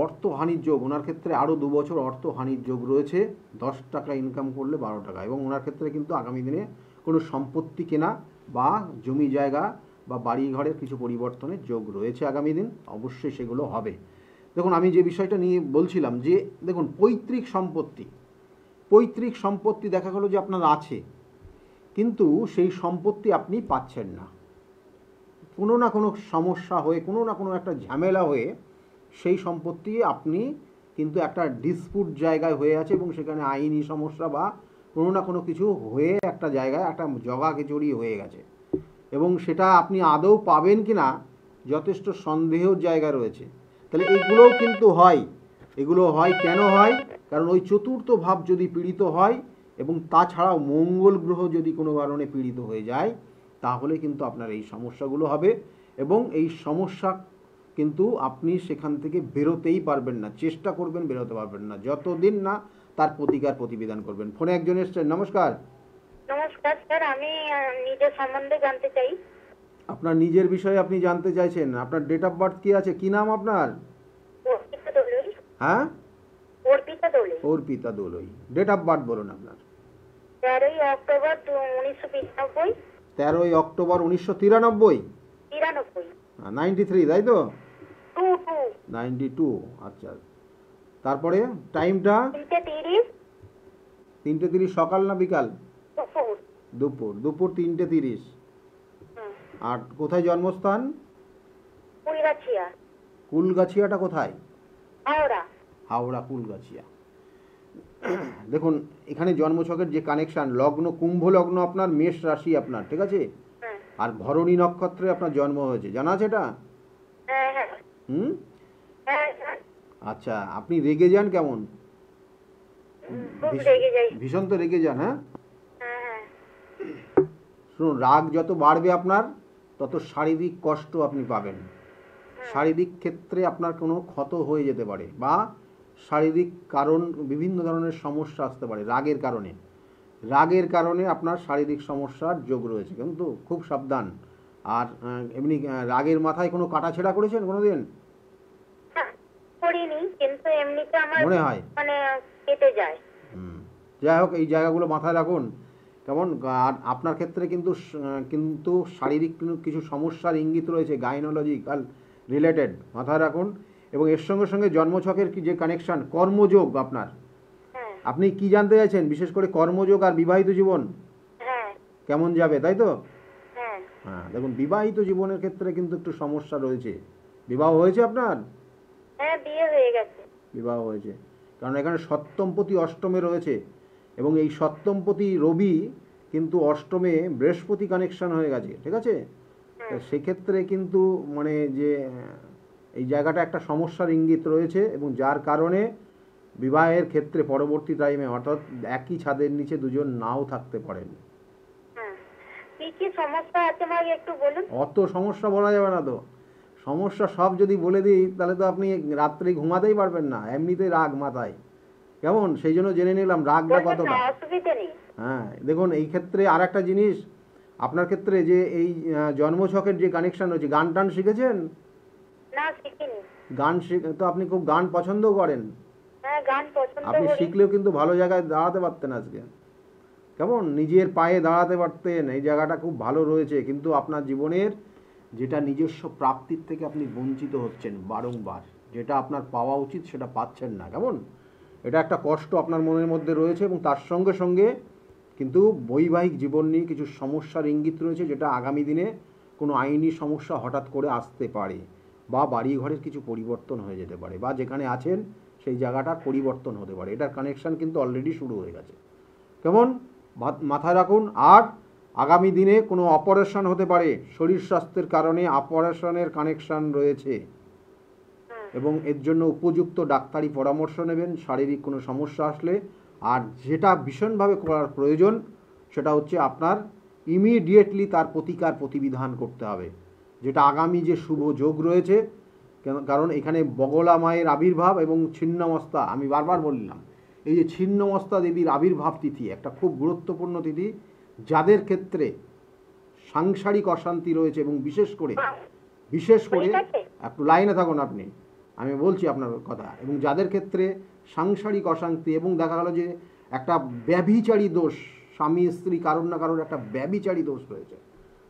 Speaker 1: অর্থ হানির যোগ ওনার ক্ষেত্রে আরও 2 বছর অর্থ হানির যোগ রয়েছে, 10 টাকা ইনকাম করলে 12 টাকা, এবং ওনার ক্ষেত্রে কিন্তু আগামী দিনে কোনো সম্পত্তি কেনা বা জমি জায়গা বা বাড়ি ঘরের কিছু পরিবর্তনের যোগ রয়েছে আগামী দিন, অবশ্যই সেগুলো হবে। দেখুন আমি যে বিষয়টা নিয়ে বলছিলাম যে দেখুন পৈতৃক সম্পত্তি দেখা গেলো যে আপনার আছে, কিন্তু সেই সম্পত্তি আপনি পাচ্ছেন না, কোনো না কোনো সমস্যা হয়ে, কোনো না কোনো একটা ঝামেলা হয়ে সেই সম্পত্তি আপনি কিন্তু একটা ডিসপুট জায়গায় হয়ে আছে, এবং সেখানে আইনি সমস্যা বা কোনো না কোনো কিছু হয়ে একটা জায়গায় একটা জগাখিচুড়ি হয়ে গেছে, এবং সেটা আপনি আদৌ পাবেন কি না যথেষ্ট সন্দেহের জায়গা রয়েছে। তাহলে এগুলোও কিন্তু হয়, এগুলো হয় কেন হয়, কারণ ওই চতুর্থ ভাব যদি পীড়িত হয়, এবং তাছাড়াও মঙ্গল গ্রহ যদি কোনো কারণে পীড়িত হয়ে যায়, তাহলে কিন্তু আপনার এই সমস্যাগুলো হবে, এবং এই সমস্যা কিন্তু আপনি সেখান থেকে বেরোতেই পারবেন না, চেষ্টা করবেন বেরোতে পারবেন না যতদিন না তার প্রতিবিধান করবেন। ফোনে একজন এসছেন, নমস্কার।
Speaker 2: নমস্কার স্যার, আমি নিজের সম্বন্ধে জানতে চাই।
Speaker 1: আপনার নিজের বিষয়ে আপনি জানতে চাইছেন, আপনার ডেট অফ বার্থ কি আছে, কি নাম আপনার?
Speaker 2: অর্পিতা দোলই।
Speaker 1: হ্যাঁ,
Speaker 2: Arpita Doloi.
Speaker 1: Arpita Doloi. Date of birth বলুন আপনার।
Speaker 2: 13ই অক্টোবর 1995।
Speaker 1: 13ই অক্টোবর 1993। 93, তাই তো? 92। আচ্ছা, তারপরে টাইমটা? 3:30। সকাল না বিকাল? দুপুর 3:30। আর কোথায় জন্মস্থান? কুলগাছিয়াটা কোথায়? হাওড়া কুলগাছিয়া। দেখুন এখানে জন্মছকের যে কানেকশন, লগ্ন কুম্ভ লগ্ন আপনার, মেষ রাশি আপনার, ঠিক আছে, আর ভরণী নক্ষত্রে আপনার জন্ম হয়েছে, জানা আছে এটা? আচ্ছা, আপনি রেগে যান কেমন? ভীষণ তো রেগে যান, হ্যাঁ। শুনুন, রাগ যত বাড়বে আপনার তত শারীরিক কষ্ট আপনি পাবেন, শারীরিক ক্ষেত্রে আপনার কোনো ক্ষত হয়ে যেতে পারে, বা শারীরিক কারণ বিভিন্ন ধরনের সমস্যা আসতে পারে রাগের কারণে আপনার শারীরিক সমস্যার যোগ রয়েছে, কিন্তু খুব সাবধান। আর এমনি রাগের মাথায় কোনো কাটাছেঁড়া করেছেন কোনোদিন?
Speaker 2: করিনি, কিন্তু এমনিতে আমার
Speaker 1: মনে হয়
Speaker 2: মানে কেটে যায়।
Speaker 1: যাই হোক, এই জায়গাগুলো মাথায় রাখুন, কেমন? আর আপনার ক্ষেত্রে কিন্তু শারীরিক কিছু সমস্যার ইঙ্গিত রয়েছে, গাইনোলজিক্যাল রিলেটেড, মাথায় রাখুন। এবং এর সঙ্গে সঙ্গে জন্মছকের যে কানেকশন, কর্মযোগ আপনার,
Speaker 2: হ্যাঁ
Speaker 1: আপনি কি জানতে চাইছেন? বিশেষ করে কর্মযোগ আর বিবাহিত জীবন
Speaker 2: হ্যাঁ
Speaker 1: কেমন যাবে, তাই তো?
Speaker 2: হ্যাঁ
Speaker 1: হ্যাঁ, দেখুন বিবাহিত জীবনের ক্ষেত্রে কিন্তু একটু সমস্যা রয়েছে। বিবাহ হয়েছে আপনার?
Speaker 2: হ্যাঁ বিয়ে হয়ে গেছে।
Speaker 1: বিবাহ হয়েছে, কারণ এখানে সপ্তমপতি অষ্টমে রয়েছে, এবং এই সপ্তমপতি রবি কিন্তু অষ্টমে বৃহস্পতি কানেকশন হয়ে গেছে, ঠিক আছে? তো সেক্ষেত্রে কিন্তু মানে যে এই জায়গাটা একটা সমস্যার ইঙ্গিত রয়েছে, এবং যার কারণে বিবাহের ক্ষেত্রে পরবর্তী টাইমে, অর্থাৎ একই ছাদের নিচে দুজন নাও থাকতে পারেন।
Speaker 2: হ্যাঁ কি কি সমস্যা আছে আমাকে একটু বলুন।
Speaker 1: অত সমস্যা বলা যাবে না তো, সমস্যা সব যদি বলে দিই তাহলে তো আপনি রাত্রে ঘুমাতেই পারবেন না, এমনিতেই রাগ মাথায়, কেমন? সেই জন্য জেনে নিলাম রাগটা
Speaker 2: বলবেন
Speaker 1: কতটা।
Speaker 2: না, অসুবিধা নেই।
Speaker 1: হ্যাঁ, দেখুন এই ক্ষেত্রে আর একটা জিনিস, আপনার ক্ষেত্রে যে এই জন্মছকের যে কানেকশন রয়েছে, গান টান শিখেছেন?
Speaker 2: না শিখিনি।
Speaker 1: গান তো আপনি খুব গান পছন্দ করেন,
Speaker 2: হ্যাঁ গান পছন্দ
Speaker 1: আপনি
Speaker 2: করি।
Speaker 1: শিখলেও কিন্তু ভালো জায়গায় দাঁড়াতে পারতেন আজকে, কেমন? নিজের পায়ে দাঁড়াতে পারতেন, এই জায়গাটা খুব ভালো রয়েছে। কিন্তু আপনার জীবনের যেটা নিজস্ব প্রাপ্তির থেকে আপনি বঞ্চিত হচ্ছেন বারংবার, যেটা আপনার পাওয়া উচিত সেটা পাচ্ছেন না, কেমন? এটা একটা কষ্ট আপনার মনের মধ্যে রয়েছে, এবং তার সঙ্গে সঙ্গে কিন্তু বৈবাহিক জীবন নিয়ে কিছু সমস্যার ইঙ্গিত রয়েছে, যেটা আগামী দিনে কোনো আইনি সমস্যা হঠাৎ করে আসতে পারে, বা বাড়ি ঘরের কিছু পরিবর্তন হয়ে যেতে পারে, বা যেখানে আছেন সেই জায়গাটার পরিবর্তন হতে পারে। এটার কানেকশান কিন্তু অলরেডি শুরু হয়ে গেছে, কেমন? মাথায় রাখুন। আর আগামী দিনে কোনো অপারেশন হতে পারে, শরীর স্বাস্থ্যের কারণে অপারেশনের কানেকশান রয়েছে, এবং এর জন্য উপযুক্ত ডাক্তারি পরামর্শ নেবেন শারীরিক কোনো সমস্যা আসলে। আর যেটা ভীষণভাবে করার প্রয়োজন সেটা হচ্ছে আপনার ইমিডিয়েটলি তার প্রতিকার প্রতিবিধান করতে হবে, যেটা আগামী যে শুভ যোগ রয়েছে, কারণ এখানে বগলা মায়ের আবির্ভাব এবং ছিন্নমস্তা, আমি বারবার বললাম, এই যে ছিন্নমস্তা দেবীর আবির্ভাব তিথি একটা খুব গুরুত্বপূর্ণ তিথি, যাদের ক্ষেত্রে সাংসারিক অশান্তি রয়েছে, এবং বিশেষ করে একটু লাইনে থাকুন আপনি, আমি বলছি আপনার কথা, এবং যাদের ক্ষেত্রে সাংসারিক অশান্তি, এবং দেখা গেল যে একটা ব্যভিচারী দোষ, স্বামী স্ত্রী কারোর না কারোর একটা ব্যভিচারী দোষ রয়েছে,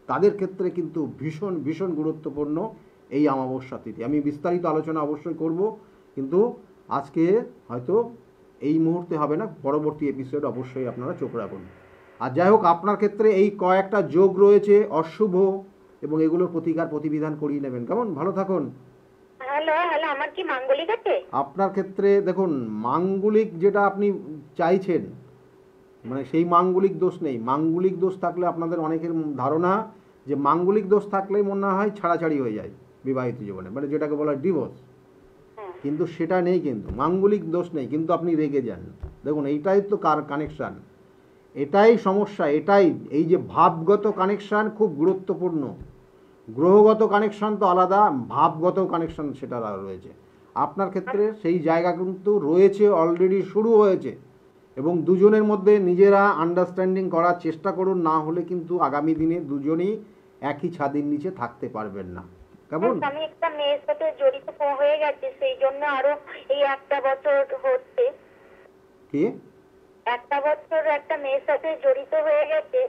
Speaker 1: তাদের ক্ষেত্রে কিন্তু ভীষণ ভীষণ গুরুত্বপূর্ণ এই অমাবস্যা তিথি। আমি বিস্তারিত আলোচনা অবশ্যই করব, কিন্তু আজকে হয়তো এই মুহূর্তে হবে না, পরবর্তী এপিসোড অবশ্যই আপনারা চোখ রাখুন। আর যাই হোক, আপনার ক্ষেত্রে এই কয়েকটা যোগ রয়েছে অশুভ, এবং এগুলোর প্রতিকার প্রতিবিধান করিয়ে নেবেন, কেমন? ভালো থাকুন।
Speaker 2: হ্যালো হ্যালো, আমার কি মাঙ্গলিক আছে?
Speaker 1: আপনার ক্ষেত্রে দেখুন, মাঙ্গলিক যেটা আপনি চাইছেন, মানে সেই মাঙ্গলিক দোষ নেই। মাঙ্গলিক দোষ থাকলে আপনাদের অনেকের ধারণা যে মাঙ্গলিক দোষ থাকলেই মনে হয় ছাড়াছাড়ি হয়ে যায় বিবাহিত জীবনে, মানে যেটাকে বলা হয় ডিভোর্স, কিন্তু সেটা নেই, কিন্তু মাঙ্গলিক দোষ নেই, কিন্তু আপনি রেগে যান। দেখুন এইটাই তো কানেকশান, এটাই সমস্যা, এটাই এই যে ভাবগত কানেকশান খুব গুরুত্বপূর্ণ। গ্রহগত কানেকশান তো আলাদা, ভাবগত কানেকশান সেটা রয়েছে। আপনার ক্ষেত্রে সেই জায়গা কিন্তু রয়েছে, অলরেডি শুরু হয়েছে, এবং দুজনের মধ্যে নিজেরা আন্ডারস্ট্যান্ডিং করার চেষ্টা করুন, না হলে কিন্তু আগামী দিনে দুজনেই একই ছাদের নিচে থাকতে পারবেন না, কেমন?
Speaker 2: আমি একটা মেয়ের সাথে জড়িত হয়ে গেছে, সেই জন্য আরো এই একটা বছর হচ্ছে।
Speaker 1: কি?
Speaker 2: একটা বছর একটা মেয়ের সাথে জড়িত হয়ে গেছে।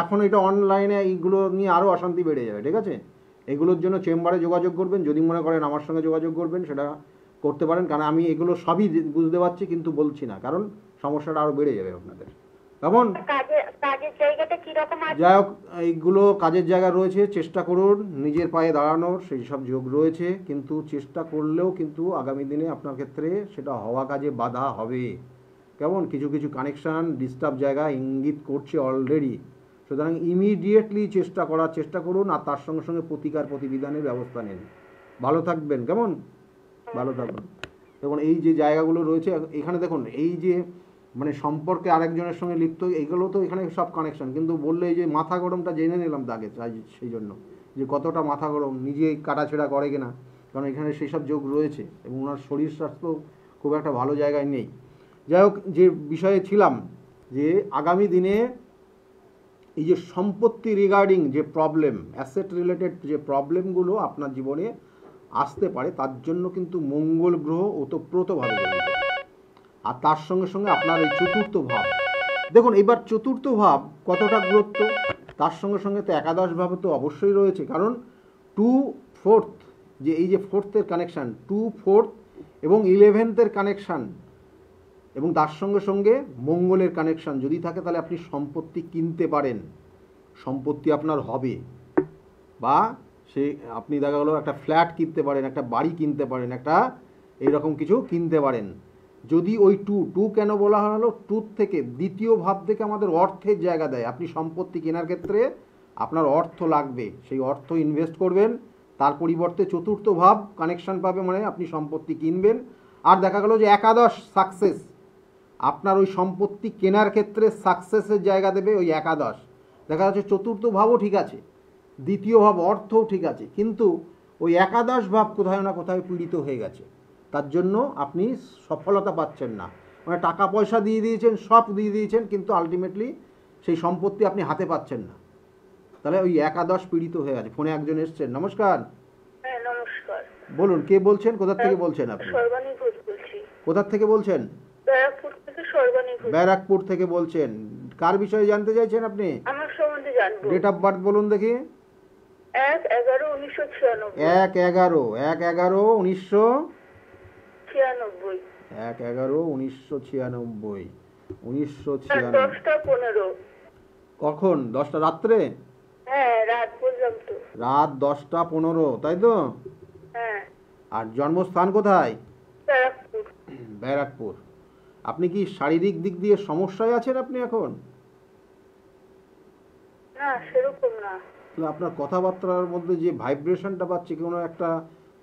Speaker 1: এখন এটা অনলাইনে এইগুলো নিয়ে আরও অশান্তি বেড়ে যাবে, ঠিক আছে? এগুলোর জন্য চেম্বারে যোগাযোগ করবেন, যদি মনে করেন আমার সঙ্গে যোগাযোগ করবেন সেটা করতে পারেন, কারণ আমি এগুলো সবই বুঝতে পারছি, কিন্তু বলছি না, কারণ সমস্যাটা আরও বেড়ে যাবে আপনাদের, কেমন?
Speaker 2: কাজের জায়গাটা কিরকম আছে?
Speaker 1: যাই হোক, এইগুলো কাজের জায়গা রয়েছে, চেষ্টা করুন নিজের পায়ে দাঁড়ানোর, সেই সব যোগ রয়েছে, কিন্তু চেষ্টা করলেও কিন্তু আগামী দিনে আপনার ক্ষেত্রে সেটা হওয়া কাজে বাধা হবে, কেমন? কিছু কিছু কানেকশান ডিস্টার্ব জায়গা ইঙ্গিত করছে অলরেডি, সুতরাং ইমিডিয়েটলি করার চেষ্টা করুন, আর তার সঙ্গে সঙ্গে প্রতিকার প্রতিবিধানের ব্যবস্থা নিন। ভালো থাকবেন, কেমন? ভালো থাকবেন। দেখুন এই যে জায়গাগুলো রয়েছে এখানে, দেখুন এই যে মানে সম্পর্কে আরেকজনের সঙ্গে লিপ্ত, এইগুলো তো এখানে সব কানেকশান, কিন্তু বললে এই যে মাথা গরমটা জেনে নিলাম তাকে, সেই জন্য যে কতটা মাথা গরম, নিজেই কাটাছেড়া করে কিনা, কারণ এখানে সেই সব যোগ রয়েছে, এবং ওনার শরীর স্বাস্থ্য খুব একটা ভালো জায়গায় নেই। যাই হোক, যে বিষয়ে ছিলাম, যে আগামী দিনে এই যে সম্পত্তি রিগার্ডিং যে প্রবলেম, অ্যাসেট রিলেটেড যে প্রবলেমগুলো আপনার জীবনে আসতে পারে, তার জন্য কিন্তু মঙ্গল গ্রহ ওতপ্রোতভাবে জড়িত, আর তার সঙ্গে সঙ্গে আপনার এই চতুর্থ ভাব, দেখুন এবার চতুর্থ ভাব কতটা গুরুত্ব, তার সঙ্গে সঙ্গে তো একাদশ ভাবে তো অবশ্যই রয়েছে, কারণ 2/4 যে এই যে ফোর্থের কানেকশান, 2/4 এবং 11th কানেকশান, এবং তার সঙ্গে সঙ্গে মঙ্গলের কানেকশান যদি থাকে তাহলে আপনি সম্পত্তি কিনতে পারেন, সম্পত্তি আপনার হবে, বা সে আপনি দেখা গেলো একটা ফ্ল্যাট কিনতে পারেন, একটা বাড়ি কিনতে পারেন, একটা এইরকম কিছু কিনতে পারেন। যদি ওই টু কেন বলা হলো, টুর থেকে দ্বিতীয় ভাব থেকে আমাদের অর্থের জায়গা দেয়। আপনি সম্পত্তি কেনার ক্ষেত্রে আপনার অর্থ লাগবে, সেই অর্থ ইনভেস্ট করবেন, তার পরিবর্তে চতুর্থ ভাব কানেকশন পাবে, মানে আপনি সম্পত্তি কিনবেন। আর দেখা গেল যে একাদশ সাকসেস, আপনার ওই সম্পত্তি কেনার ক্ষেত্রে সাকসেসের জায়গা দেবে ওই একাদশ। দেখা যাচ্ছে চতুর্থ ভাবও ঠিক আছে, দ্বিতীয় ভাব অর্থও ঠিক আছে, কিন্তু ওই একাদশ ভাব কোথায় না কোথায় পীড়িত হয়ে গেছে, তার জন্য আপনি সফলতা পাচ্ছেন না। মানে টাকা পয়সা দিয়ে দিয়েছেন, সব দিয়ে দিয়েছেন, কিন্তু আলটিমেটলি সেই সম্পত্তি আপনি হাতে পাচ্ছেন না। তাহলে ওই একাদশ পীড়িত হয়ে গেছে। ফোনে একজন এসছেন, নমস্কার।
Speaker 2: হ্যাঁ নমস্কার।
Speaker 1: বলুন কে বলছেন, কোথা থেকে বলছেন আপনি?
Speaker 2: সর্বাণী ঘোষ বলছি।
Speaker 1: কোথা থেকে বলছেন?
Speaker 2: ব্যারাকপুর থেকে সর্বাণী ঘোষ।
Speaker 1: ব্যারাকপুর থেকে বলছেন। কার বিষয়ে জানতে চাইছেন আপনি?
Speaker 2: আমার সম্বন্ধে জানবো।
Speaker 1: ডেট অফ বার্থ বলুন দেখি।
Speaker 2: 1/11/1996।
Speaker 1: 1/11/1996। 1/11/1996। 1996।
Speaker 2: 10টা 15।
Speaker 1: কখন? 10টা রাত্রে?
Speaker 2: হ্যাঁ রাত পর্যন্ত।
Speaker 1: রাত 10টা 15, তাই তো?
Speaker 2: হ্যাঁ।
Speaker 1: আর জন্মস্থান কোথায়?
Speaker 2: ব্যারাকপুর।
Speaker 1: ব্যারাকপুর। আপনি কি শারীরিক দিক দিয়ে সমস্যায় আছেন আপনি এখন?
Speaker 2: না সেরকম না।
Speaker 1: তাহলে আপনার কথাবার্তার মধ্যে যে ভাইব্রেশনটা পাচ্ছি, কোনো একটা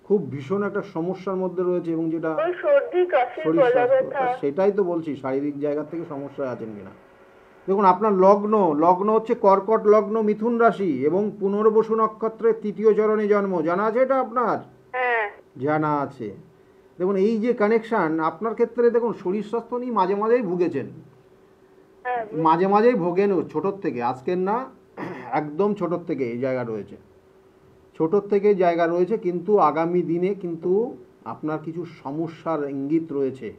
Speaker 1: খুব ভীষণ একটা সমস্যার মধ্যে রয়েছে, এবং যেটা
Speaker 2: ওই সর্দি কাশি
Speaker 1: শরীর
Speaker 2: গলা
Speaker 1: স্বাস্থ্য,
Speaker 2: ব্যথা।
Speaker 1: সেটাই তো বলছি, শারীরিক জায়গা থেকে সমস্যায় আছেন কিনা। দেখুন আপনার লগ্ন হচ্ছে কর্কট লগ্ন, মিথুন রাশি, এবং পুনর্বসু নক্ষত্রের 3য় চরণে জন্ম। জানা আছে এটা আপনার?
Speaker 2: হ্যাঁ
Speaker 1: জানা আছে। দেখুন এই যে কানেকশান আপনার ক্ষেত্রে, দেখুন শরীর স্বাস্থ্য নিয়ে মাঝে মাঝেই ভুগেছেন,
Speaker 2: হ্যাঁ।
Speaker 1: মাঝে মাঝেই ভোগেন, ছোটোর থেকে, আজকের না, একদম ছোটোর থেকে এই জায়গা রয়েছে, ছোটোর থেকে জায়গা রয়েছে, কিন্তু আগামী দিনে কিন্তু আপনার কিছু সমস্যার ইঙ্গিত রয়েছে।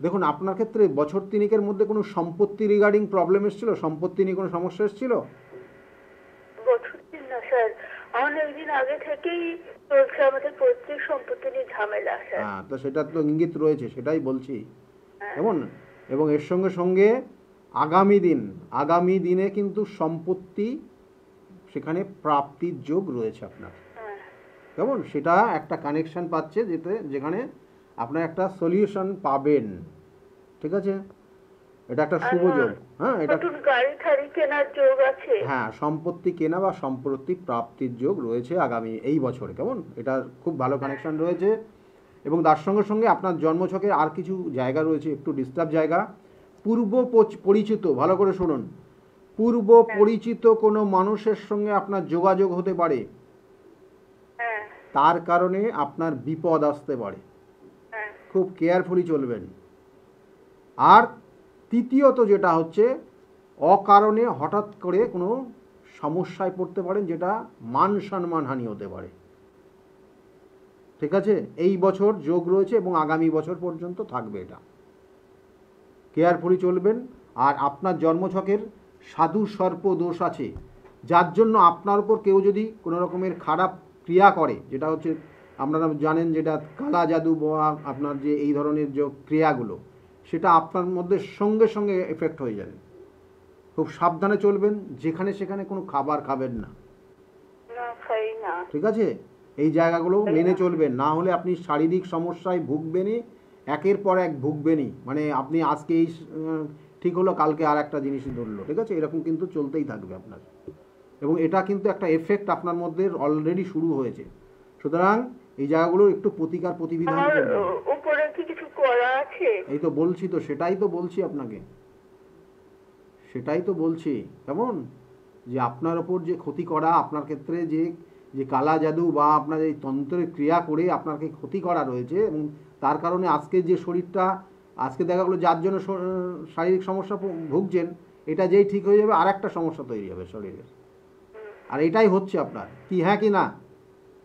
Speaker 1: দেখুন আপনার ক্ষেত্রে বছর তিনেকের মধ্যে কোনো সম্পত্তি রিগার্ডিং প্রবলেম এসেছিল, সম্পত্তি নিয়ে কোনো সমস্যা এসেছিল?
Speaker 2: বছর দিন না স্যার, অনেকদিন আগে থেকেই চলছে আমাদের পৈতৃক সম্পত্তি নিয়ে ঝামেলা স্যার।
Speaker 1: হ্যাঁ, তো সেটা তো ইঙ্গিত রয়েছে, সেটাই বলছি।
Speaker 2: হ্যাঁ।
Speaker 1: এবং এর সঙ্গে সঙ্গে আগামী দিনে কিন্তু সম্পত্তি, সেখানে প্রাপ্তির যোগ রয়েছে আপনার,
Speaker 2: হ্যাঁ।
Speaker 1: কেমন, সেটা একটা কানেকশন পাচ্ছে, যেখানে আপনার একটা সলিউশন পাবেন। ঠিক আছে, এটা একটা শুভ যোগ। হ্যাঁ, এটা
Speaker 2: নতুন গাড়ি টাড়ি কেনার যোগ আছে।
Speaker 1: হ্যাঁ, সম্পত্তি কেনা বা সম্পত্তি প্রাপ্তির যোগ রয়েছে আগামী এই বছরে, কেমন, এটা খুব ভালো কানেকশন রয়েছে। এবং তার সঙ্গে সঙ্গে আপনার জন্মছকের আর কিছু জায়গা রয়েছে একটু ডিস্টার্ব জায়গা। পূর্ব পরিচিত, ভালো করে শুনুন, পূর্ব পরিচিত কোনো মানুষের সঙ্গে আপনার যোগাযোগ হতে পারে,
Speaker 2: হ্যাঁ।
Speaker 1: তার কারণে আপনার বিপদ আসতে পারে,
Speaker 2: হ্যাঁ।
Speaker 1: খুব কেয়ারফুলি চলবেন। আর তৃতীয়ত যেটা হচ্ছে, অকারণে হঠাৎ করে কোনো সমস্যায় পড়তে পারেন, যেটা মান সম্মান হানি হতে পারে। ঠিক আছে, এই বছর যোগ রয়েছে এবং আগামী বছর পর্যন্ত থাকবে, এটা কেয়ারফুলি চলবেন। আর আপনার জন্মছকের সাধু সর্প দোষ আছে, যার জন্য আপনার উপর কেউ যদি কোনো রকমের খারাপ ক্রিয়া করে, যেটা হচ্ছে আপনারা জানেন, যেটা কালা জাদু বা আপনার যে এই ধরনের যে ক্রিয়াগুলো, সেটা আপনার মধ্যে সঙ্গে সঙ্গে এফেক্ট হয়ে যাবে। খুব সাবধানে চলবেন, যেখানে সেখানে কোনো খাবার খাবেন না,
Speaker 2: না খাই না।
Speaker 1: ঠিক আছে, এই জায়গাগুলো মেনে চলবেন, না হলে আপনি শারীরিক সমস্যায় ভুগবেনই, একের পর এক ভুগবেনই। মানে আপনি আজকে এই ঠিক হলো, কালকে আর একটা জিনিসই ধরলো, ঠিক আছে, এরকম কিন্তু চলতেই থাকবে আপনার। এবং এটা কিন্তু একটা এফেক্ট আপনার মধ্যে অলরেডি শুরু হয়েছে। সুতরাং এই জায়গাগুলো একটু প্রতিবিধান
Speaker 2: আমার
Speaker 1: করবেন।
Speaker 2: উপরে কি কিছু করা আছে?
Speaker 1: এই তো বলছি, তো সেটাই তো বলছি আপনাকে, সেটাই তো বলছি, কেমন, যে আপনার ওপর যে ক্ষতি করা, আপনার ক্ষেত্রে যে কালা জাদু বা আপনার এই তন্ত্রের ক্রিয়া করে আপনাকে ক্ষতি করা রয়েছে, এবং তার কারণে আজকে যে শরীরটা, আজকে দেখা গেলো যার জন্য শারীরিক সমস্যা ভুগছেন, এটা যেই ঠিক হয়ে যাবে আর একটা সমস্যা তৈরি হবে শরীরের। আর এটাই হচ্ছে আপনার, কি হ্যাঁ কি না?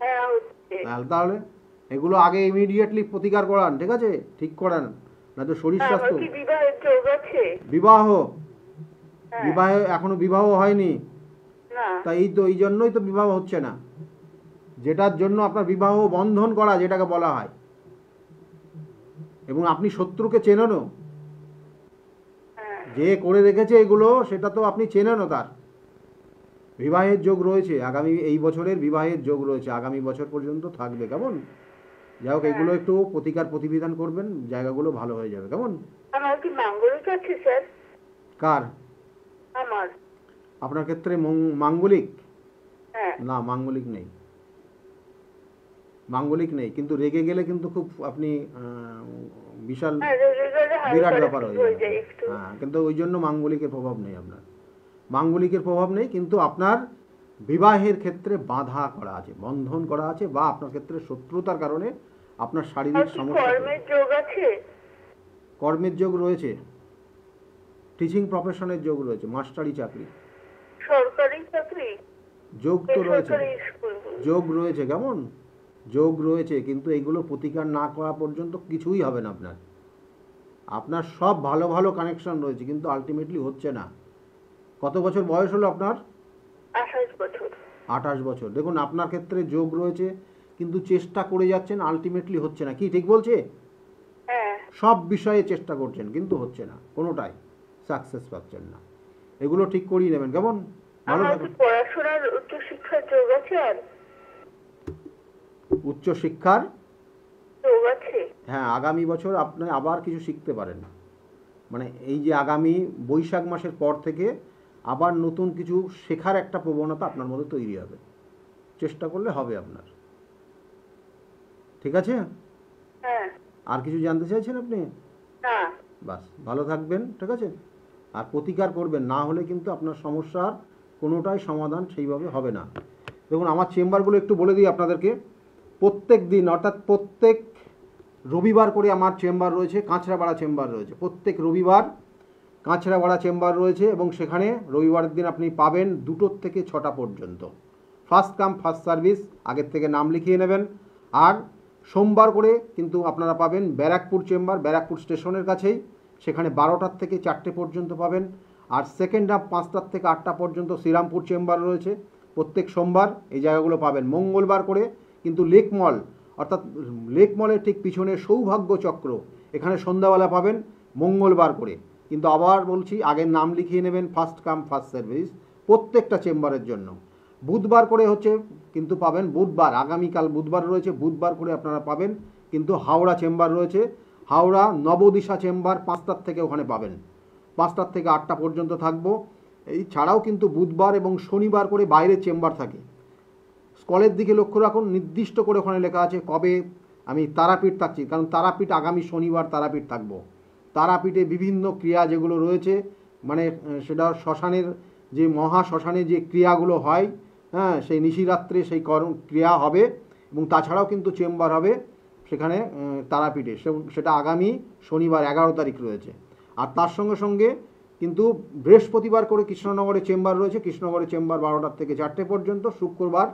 Speaker 2: হ্যাঁ হচ্ছে।
Speaker 1: তাহলে এগুলো আগে ইমিডিয়েটলি প্রতিকার করান, ঠিক আছে, ঠিক করান, না তো শরীর
Speaker 2: আমার
Speaker 1: স্বাস্থ্য।
Speaker 2: কি বিবাহের যোগ আছে?
Speaker 1: বিবাহ,
Speaker 2: হ্যাঁ।
Speaker 1: বিবাহ এখনো বিবাহ হয়নি,
Speaker 2: না।
Speaker 1: তাই এই জন্যই তো বিবাহ হচ্ছে না, যেটার জন্য আপনার বিবাহ বন্ধন করা যেটাকে বলা হয়। এবং আপনি শত্রুকে চেনেনও,
Speaker 2: হ্যাঁ।
Speaker 1: যে করে রেখেছে এগুলো সেটা তো আপনি চেনেনও। তার বিবাহের যোগ রয়েছে, আগামী এই বছরের বিবাহের যোগ রয়েছে, আগামী বছর পর্যন্ত থাকবে। কেমন? যাই হোক, এগুলো একটু প্রতিকার প্রতিবিধান করবেন, জায়গাগুলো ভালো হয়ে যাবে। কেমন?
Speaker 2: আমার কি মাঙ্গলিক আছে স্যার?
Speaker 1: কার?
Speaker 2: আমার।
Speaker 1: আপনার ক্ষেত্রে মাঙ্গলিক?
Speaker 2: হ্যাঁ।
Speaker 1: না, মাঙ্গলিক নেই, মাঙ্গলিক নেই, কিন্তু রেগে গেলে কিন্তু খুব আপনি বিশাল
Speaker 2: হ্যাঁ, রেগে গেলে
Speaker 1: বিরাট
Speaker 2: হালকা
Speaker 1: ব্যাপার
Speaker 2: হয়ে
Speaker 1: হয়ে
Speaker 2: যায়
Speaker 1: যাবে।
Speaker 2: একটু।
Speaker 1: হ্যাঁ, কিন্তু ওই জন্য মাঙ্গলিকের প্রভাব নেই আপনার, মাঙ্গলিকের প্রভাব নেই, কিন্তু আপনার বিবাহের ক্ষেত্রে বাধা করা আছে, বন্ধন করা আছে, বা আপনার ক্ষেত্রে শত্রুতার কারণে আপনার
Speaker 2: আর
Speaker 1: শারীরিক
Speaker 2: কি
Speaker 1: সমস্যা।
Speaker 2: কর্মের যোগ আছে?
Speaker 1: কর্মের যোগ রয়েছে, টিচিং প্রফেশনের যোগ রয়েছে, মাস্টারি চাকরি
Speaker 2: সরকারি চাকরি?
Speaker 1: যোগ তো রয়েছে,
Speaker 2: বেসরকারি স্কুল?
Speaker 1: যোগ রয়েছে। কেমন? যোগ রয়েছে, কিন্তু এগুলো প্রতিকার না করা পর্যন্ত কিছুই হবে না আপনার। আপনার সব ভালো ভালো কানেকশন রয়েছে, কিন্তু আলটিমেটলি হচ্ছে না। কত বছর বয়স হলো আপনার?
Speaker 2: 28 বছর।
Speaker 1: 28 বছর। দেখুন, আপনার ক্ষেত্রে যোগ রয়েছে, কিন্তু চেষ্টা করে যাচ্ছেন, আলটিমেটলি হচ্ছে না। কি ঠিক বলছে?
Speaker 2: হ্যাঁ।
Speaker 1: সব বিষয়ে চেষ্টা করছেন, কিন্তু হচ্ছে না, কোনোটাই সাকসেস পাচ্ছেন না। এগুলো ঠিক করিয়ে নেবেন। কেমন? ভালো
Speaker 2: আমার কি
Speaker 1: থাকুন।
Speaker 2: পড়াশোনার উচ্চশিক্ষার যোগ আছে? আর
Speaker 1: উচ্চশিক্ষার
Speaker 2: যোগ আছে?
Speaker 1: হ্যাঁ, আগামী বছর আপনি আবার কিছু শিখতে পারেন। মানে এই যে আগামী বৈশাখ মাসের পর থেকে আবার নতুন কিছু শেখার একটা প্রবণতা আপনার মধ্যে তৈরি হবে। চেষ্টা করলে হবে আপনার। ঠিক আছে?
Speaker 2: হ্যাঁ।
Speaker 1: আর কিছু জানতে চাইছেন আপনি?
Speaker 2: না।
Speaker 1: বাস, ভালো থাকবেন। ঠিক আছে? আর প্রতিকার করবেন, না হলে কিন্তু আপনার সমস্যার কোনোটাই সমাধান সেইভাবে হবে না। দেখুন, আমার চেম্বারগুলো একটু বলে দিই আপনাদেরকে। প্রত্যেক দিন, অর্থাৎ প্রত্যেক রবিবার করে আমার চেম্বার রয়েছে, কাঁচরাপাড়া চেম্বার রয়েছে। প্রত্যেক রবিবার কাঁচরাপাড়া চেম্বার রয়েছে, এবং সেখানে রবিবারের দিন আপনি পাবেন 2টো থেকে 6টা পর্যন্ত। ফার্স্ট কাম ফার্স্ট সার্ভিস, আগের থেকে নাম লিখিয়ে নেবেন। আর সোমবার করে কিন্তু আপনারা পাবেন ব্যারাকপুর চেম্বার, ব্যারাকপুর স্টেশনের কাছেই, সেখানে 12টার থেকে 4টে পর্যন্ত পাবেন। আর সেকেন্ড হাফ 5টার থেকে 8টা পর্যন্ত শ্রীরামপুর চেম্বার রয়েছে। প্রত্যেক সোমবার এই জায়গাগুলো পাবেন। মঙ্গলবার করে কিন্তু লেক মল, অর্থাৎ লেক মলের ঠিক পিছনে সৌভাগ্য চক্র, এখানে সন্ধ্যাবেলা পাবেন মঙ্গলবার করে। কিন্তু আবার বলছি, আগের নাম লিখিয়ে নেবেন, ফার্স্ট কাম ফার্স্ট সার্ভিস প্রত্যেকটা চেম্বারের জন্য। বুধবার করে হচ্ছে কিন্তু পাবেন, বুধবার আগামীকাল বুধবার রয়েছে, বুধবার করে আপনারা পাবেন কিন্তু হাওড়া চেম্বার রয়েছে। হাওড়া নবদিশা চেম্বার 5টার থেকে ওখানে পাবেন, 5টার থেকে 8টা পর্যন্ত থাকবো। এই ছাড়াও কিন্তু বুধবার এবং শনিবার করে বাইরের চেম্বার থাকে। স্কলের দিকে লক্ষ্য রাখুন, নির্দিষ্ট করে ওখানে লেখা আছে কবে আমি তারাপীঠ থাকছি, কারণ তারাপীঠ আগামী শনিবার তারাপীঠ থাকবো। তারাপীঠে বিভিন্ন ক্রিয়া যেগুলো রয়েছে, মানে সেটা শ্মশানের যে মহা শ্মশানে যে ক্রিয়াগুলো হয়, হ্যাঁ, সেই নিশিরাত্রে সেই ক্রিয়া হবে। এবং তাছাড়াও কিন্তু চেম্বার হবে সেখানে তারাপীঠে, সেটা আগামী শনিবার 11 তারিখ রয়েছে। আর তার সঙ্গে সঙ্গে কিন্তু বৃহস্পতিবার করে কৃষ্ণনগরে চেম্বার রয়েছে, কৃষ্ণনগরে চেম্বার 12টার থেকে 4টে পর্যন্ত। শুক্রবার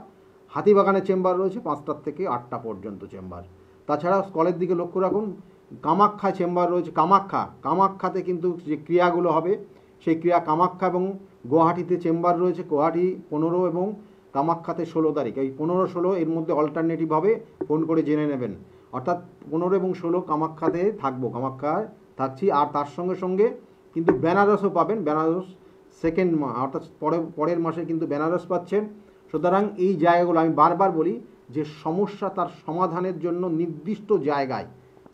Speaker 1: হাতিবাগানের চেম্বার রয়েছে 5টার থেকে 8টা পর্যন্ত চেম্বার। তাছাড়া স্কলের দিকে লক্ষ্য রাখুন, কামাখ্যা চেম্বার রয়েছে। কামাখ্যাতে কিন্তু যে ক্রিয়াগুলো হবে সেই ক্রিয়া কামাখ্যা, এবং গুয়াহাটিতে চেম্বার রয়েছে, গুয়াহাটি 15 এবং কামাখ্যাতে 16 তারিখ। এই 15-16 এর মধ্যে অল্টারনেটিভ হবে, ফোন করে জেনে নেবেন। অর্থাৎ 15 এবং 16 কামাখ্যাতে থাকবো, কামাখ্যায় থাকছি। আর তার সঙ্গে সঙ্গে কিন্তু বেনারসও পাবেন, বেনারস সেকেন্ড অর্থাৎ পরের মাসে কিন্তু বেনারস পাচ্ছেন। সুতরাং এই জায়গাগুলো আমি বারবার বলি যে সমস্যা তার সমাধানের জন্য নির্দিষ্ট জায়গায়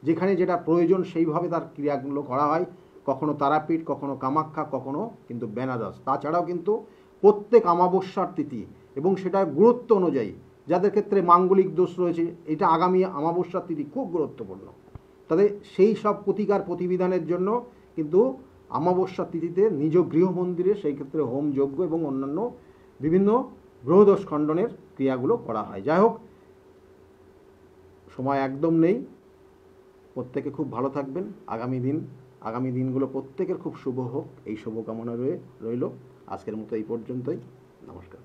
Speaker 1: যেখানে যেটা প্রয়োজন সেইভাবে তার ক্রিয়াগুলো করা হয়। কখনো তারাপীঠ, কখনো কামাখ্যা, কখনো কিন্তু বেনারস। তাছাড়াও কিন্তু প্রত্যেক অমাবস্যার তিথি এবং সেটার গুরুত্ব অনুযায়ী, যাদের ক্ষেত্রে মাঙ্গলিক দোষ রয়েছে, এটা আগামী অমাবস্যার তিথি খুব গুরুত্বপূর্ণ। তবে সেই সব প্রতিকার প্রতিবিধানের জন্য কিন্তু অমাবস্যার তিথিতে নিজ গৃহ মন্দিরে সেই ক্ষেত্রে হোম যজ্ঞ এবং অন্যান্য বিভিন্ন গ্রহদোষ খণ্ডনের ক্রিয়াগুলো করা হয়। যাই হোক, সময় একদম নেই। প্রত্যেকে খুব ভালো থাকবেন। আগামী দিনগুলো প্রত্যেকের খুব শুভ হোক, এই শুভকামনা রইল। আজকের মতো এই পর্যন্তই। নমস্কার।